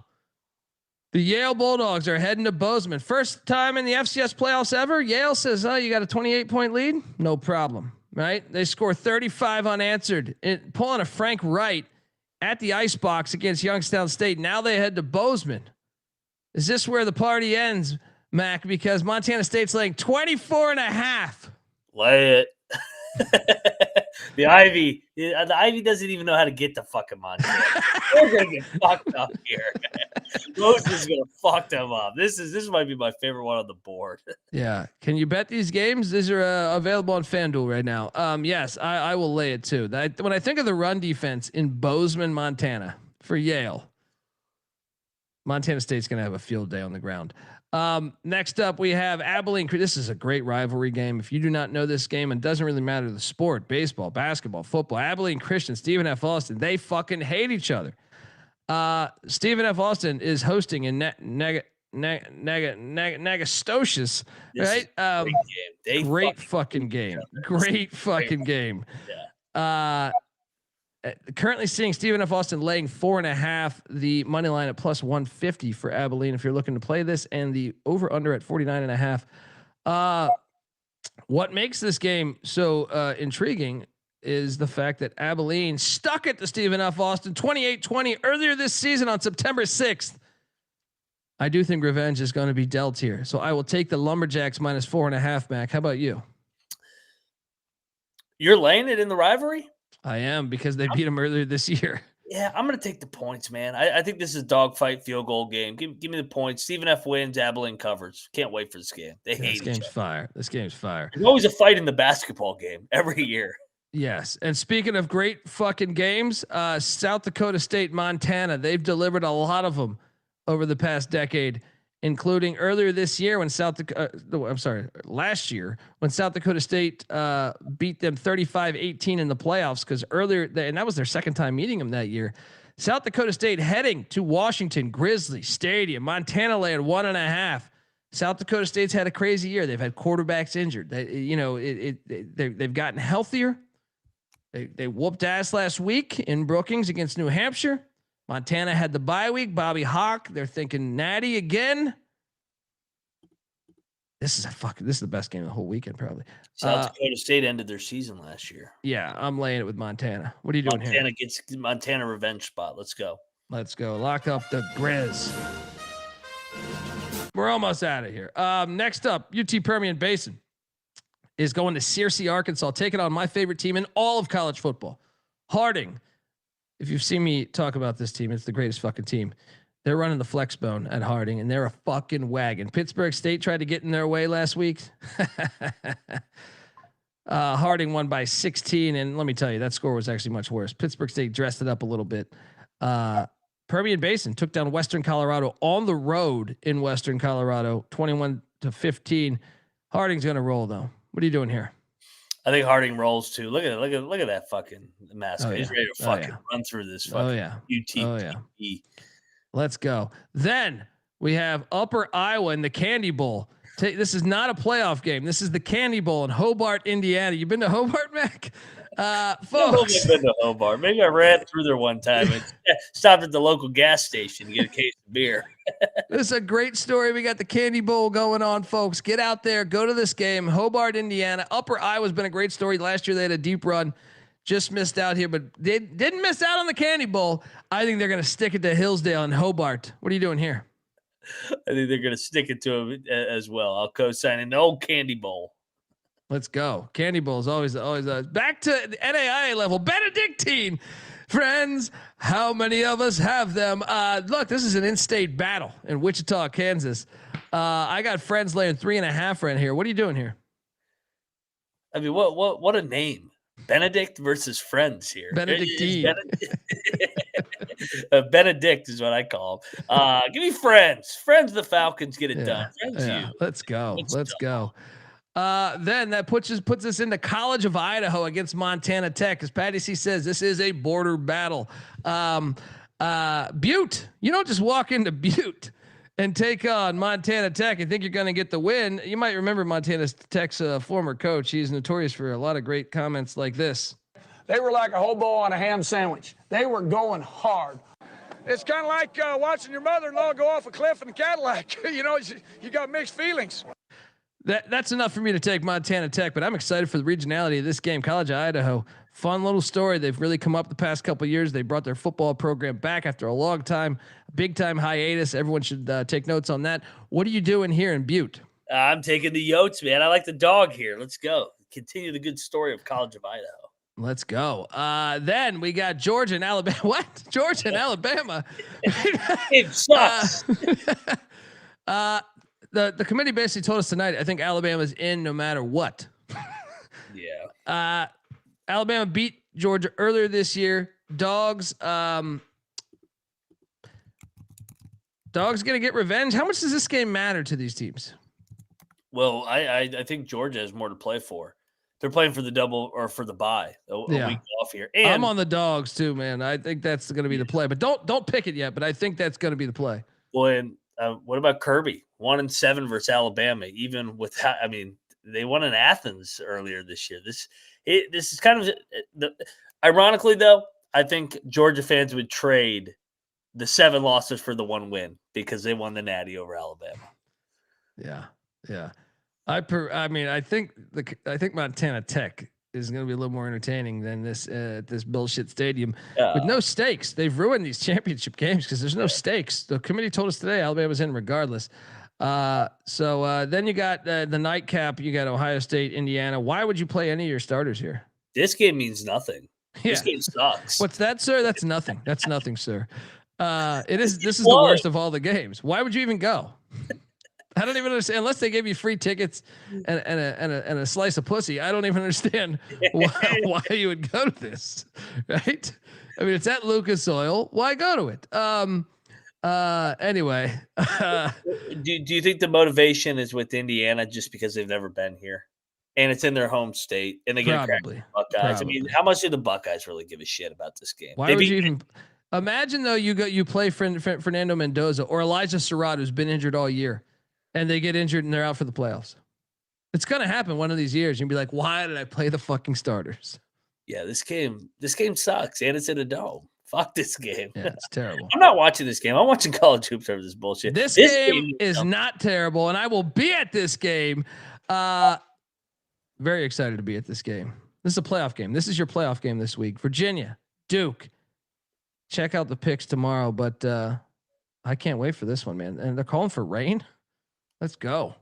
the Yale Bulldogs are heading to Bozeman. First time in the FCS playoffs ever. Yale says, "Oh, you got a 28-point lead? No problem." Right? They score 35 unanswered, pulling a Frank Wright at the ice box against Youngstown State. Now they head to Bozeman. Is this where the party ends, Mac? Because Montana State's laying 24.5. Lay it. The Ivy doesn't even know how to get to fucking Montana. They're gonna get fucked up here. Rose is gonna fuck them up. This might be my favorite one on the board. Yeah, can you bet these games? These are available on FanDuel right now. Yes, I will lay it too. When I think of the run defense in Bozeman, Montana for Yale, Montana State's gonna have a field day on the ground. Next up, we have Abilene. This is a great rivalry game. If you do not know this game, it doesn't really matter the sport, baseball, basketball, football. Abilene Christian, Stephen F. Austin, they fucking hate each other. Stephen F. Austin is hosting in Nagastocious, right? Great fucking game. Great fucking game. Yeah. Currently seeing Stephen F. Austin laying 4.5, the money line at plus 150 for Abilene if you're looking to play this, and the over under at 49.5. What makes this game so intriguing is the fact that Abilene stuck it to Stephen F. Austin 28-20 earlier this season on September 6th. I do think revenge is going to be dealt here, so I will take the Lumberjacks minus 4.5. Mac, how about you? You're laying it in the rivalry? I am, because they beat them earlier this year. Yeah, I'm going to take the points, man. I think this is a dogfight field goal game. Give me the points. Stephen F. wins. Abilene covers. Can't wait for this game. They hate each other. Fire. This game's fire. There's always a fight in the basketball game every year. Yes. And speaking of great fucking games, South Dakota State, Montana, they've delivered a lot of them over the past decade, including earlier this year when last year when South Dakota State beat them 35-18 in the playoffs, because and that was their second time meeting them that year. South Dakota State heading to Washington Grizzly Stadium. Montana laying 1.5. South Dakota State's had a crazy year. They've had quarterbacks injured. They've gotten healthier. They whooped ass last week in Brookings against New Hampshire. Montana had the bye week. Bobby Hawk. They're thinking natty again. This is the best game of the whole weekend, probably. South Dakota State ended their season last year. Yeah, I'm laying it with Montana. What are you doing here? Montana gets Montana revenge spot. Let's go. Lock up the Grizz. We're almost out of here. Next up, UT Permian Basin is going to Searcy, Arkansas, taking on my favorite team in all of college football, Harding. If you've seen me talk about this team, it's the greatest fucking team. They're running the flex bone at Harding, and they're a fucking wagon. Pittsburgh State tried to get in their way last week. Harding won by 16, and let me tell you, that score was actually much worse. Pittsburgh State dressed it up a little bit. Permian Basin took down Western Colorado on the road in Western Colorado, 21-15. Harding's going to roll, though. What are you doing here? I think Harding rolls too. Look at that fucking mask. He's ready to fucking run through this fucking UT. Let's go. Then we have Upper Iowa in the Candy Bowl. This is not a playoff game. This is the Candy Bowl in Hobart, Indiana. You been to Hobart, Mac? Folks. I've been to Hobart. Maybe I ran through there one time and stopped at the local gas station to get a case of beer. This is a great story. We got the Candy Bowl going on, folks. Get out there. Go to this game. Hobart, Indiana. Upper Iowa's been a great story. Last year they had a deep run. Just missed out here, but they didn't miss out on the Candy Bowl. I think they're going to stick it to Hillsdale and Hobart. What are you doing here? I think they're going to stick it to him as well. I'll co-sign an old Candy Bowl. Let's go. Candy Bowl is always back to the NAIA level. Benedictine, friends. How many of us have them? Look, this is an in-state battle in Wichita, Kansas. I got friends laying 3.5 right here. What are you doing here? I mean, what a name. Benedict versus Friends here. Benedictine. Benedict is what I call him. Give me Friends. Friends, the Falcons get it done. Friends, Let's go. Let's go. Then that puts us into College of Idaho against Montana Tech. As Patty C says, this is a border battle. Butte, you don't just walk into Butte and take on Montana Tech and think you're going to get the win. You might remember Montana Tech's former coach. He's notorious for a lot of great comments like this. They were like a hobo on a ham sandwich. They were going hard. It's kind of like watching your mother-in-law go off a cliff in a Cadillac. You got mixed feelings. That's enough for me to take Montana Tech, but I'm excited for the regionality of this game. College of Idaho, fun little story. They've really come up the past couple of years. They brought their football program back after a long time, big time hiatus. Everyone should take notes on that. What are you doing here in Butte? I'm taking the Yotes, man. I like the dog here. Let's go. Continue the good story of College of Idaho. Let's go. Then we got Georgia and Alabama. What? Georgia and Alabama. It sucks. The committee basically told us tonight, I think Alabama's in no matter what. Yeah. Alabama beat Georgia earlier this year. Dogs going to get revenge. How much does this game matter to these teams? Well, I think Georgia has more to play for. They're playing for the double or for the bye, a week off here. And I'm on the Dogs too, man. I think that's going to be the play, but don't pick it yet. But I think that's going to be the play. Well, and what about Kirby? 1-7 versus Alabama, even with they won in Athens earlier this year. This is kind of ironically though. I think Georgia fans would trade the 7 losses for the 1 win because they won the Natty over Alabama. Yeah. I think Montana Tech is going to be a little more entertaining than this bullshit stadium with no stakes. They've ruined these championship games because there's no stakes. The committee told us today Alabama's in regardless. So then you got the nightcap. You got Ohio State, Indiana. Why would you play any of your starters here? This game means nothing. Yeah. This game sucks. What's that, sir? That's nothing. That's nothing, sir. This is the worst of all the games. Why would you even go? I don't even understand unless they gave you free tickets and a slice of pussy. I don't even understand why you would go to this, right? I mean, it's at Lucas Oil. Why go to it? Anyway, do you think the motivation is with Indiana just because they've never been here, and it's in their home state, and they get a crack at the Buckeyes? I mean, how much do the Buckeyes really give a shit about this game? Why would you even imagine though? You play Fernando Mendoza or Elijah Surratt, who's been injured all year. And they get injured and they're out for the playoffs. It's going to happen one of these years. You'll be like, why did I play the fucking starters? Yeah, this game sucks. And it's in a dome. Fuck this game. Yeah, it's terrible. I'm not watching this game. I'm watching college hoops over this bullshit. This game is not terrible. And I will be at this game. Very excited to be at this game. This is a playoff game. This is your playoff game this week. Virginia, Duke. Check out the picks tomorrow. But I can't wait for this one, man. And they're calling for rain. Let's go.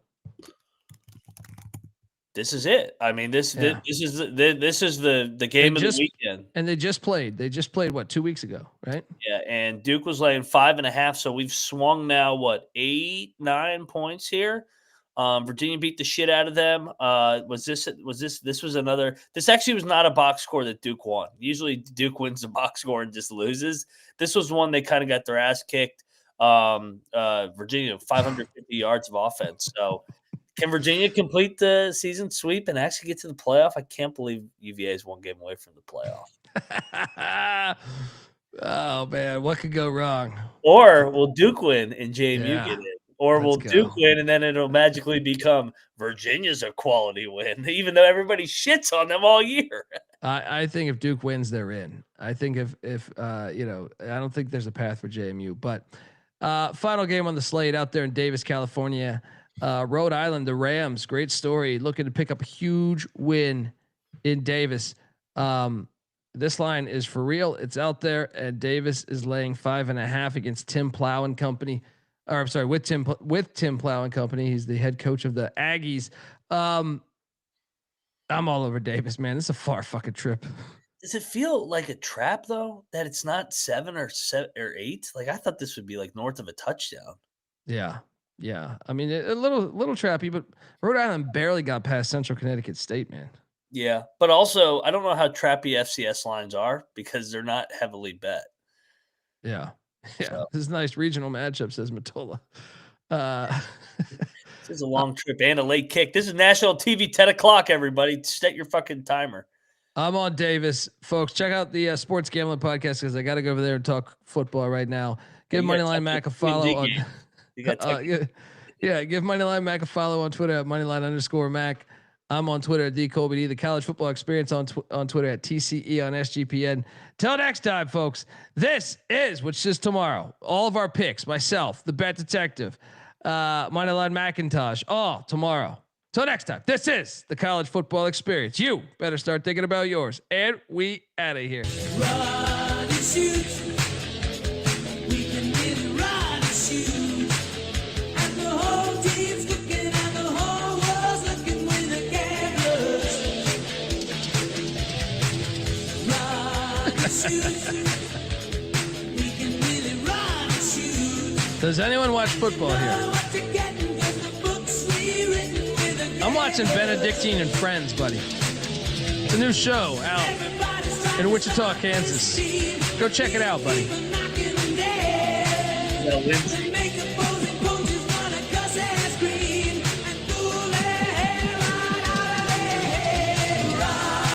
This is it. I mean, this is the game of the weekend. And they just played. They just played what 2 weeks ago, right? Yeah, and Duke was laying 5.5. So we've swung now 8-9 points here. Virginia beat the shit out of them. This actually was not a box score that Duke won. Usually Duke wins the box score and just loses. This was one they kind of got their ass kicked. Virginia 550 yards of offense. So can Virginia complete the season sweep and actually get to the playoff? I can't believe UVA is 1 game away from the playoff. Oh man, what could go wrong? Or will Duke win and JMU get in? Or will Duke win and then it'll magically become Virginia's a quality win, even though everybody shits on them all year. I think if Duke wins, they're in. I think if I don't think there's a path for JMU, but final game on the slate out there in Davis, California, Rhode Island, the Rams, great story, looking to pick up a huge win in Davis. This line is for real. It's out there, and Davis is laying 5.5 against Tim Plow and company. Or I'm sorry, with Tim Plow and company. He's the head coach of the Aggies. I'm all over Davis, man. This is a far fucking trip. Does it feel like a trap though that it's not 7 or 8? Like I thought this would be like north of a touchdown. Yeah. I mean, a little trappy, but Rhode Island barely got past Central Connecticut State, man. Yeah, but also I don't know how trappy FCS lines are because they're not heavily bet. Yeah. So. This is a nice regional matchup, says Matola. So This is a long trip and a late kick. This is national TV, 10 o'clock, everybody. Set your fucking timer. I'm on Davis. Folks, check out the Sports Gambling Podcast because I got to go over there and talk football right now. Give Moneyline Mac a follow on. Give Moneyline Mac a follow on Twitter at Moneyline_Mac. I'm on Twitter at DColby, the College Football Experience on Twitter at TCE on SGPN. Till next time, folks. This is, which is tomorrow, all of our picks, myself, the Bet Detective, Moneyline McIntyre, all tomorrow. Till next time, this is the College Football Experience. You better start thinking about yours. And we out of here. Run and shoot. We can really run and shoot. And the whole team's looking and the whole world's looking with the cameras. Run and shoot. We can really run and shoot. Does anyone watch football here? I'm watching Benedictine and Friends, buddy. It's a new show out in Wichita, Kansas. Go check it out, buddy. Lindsay.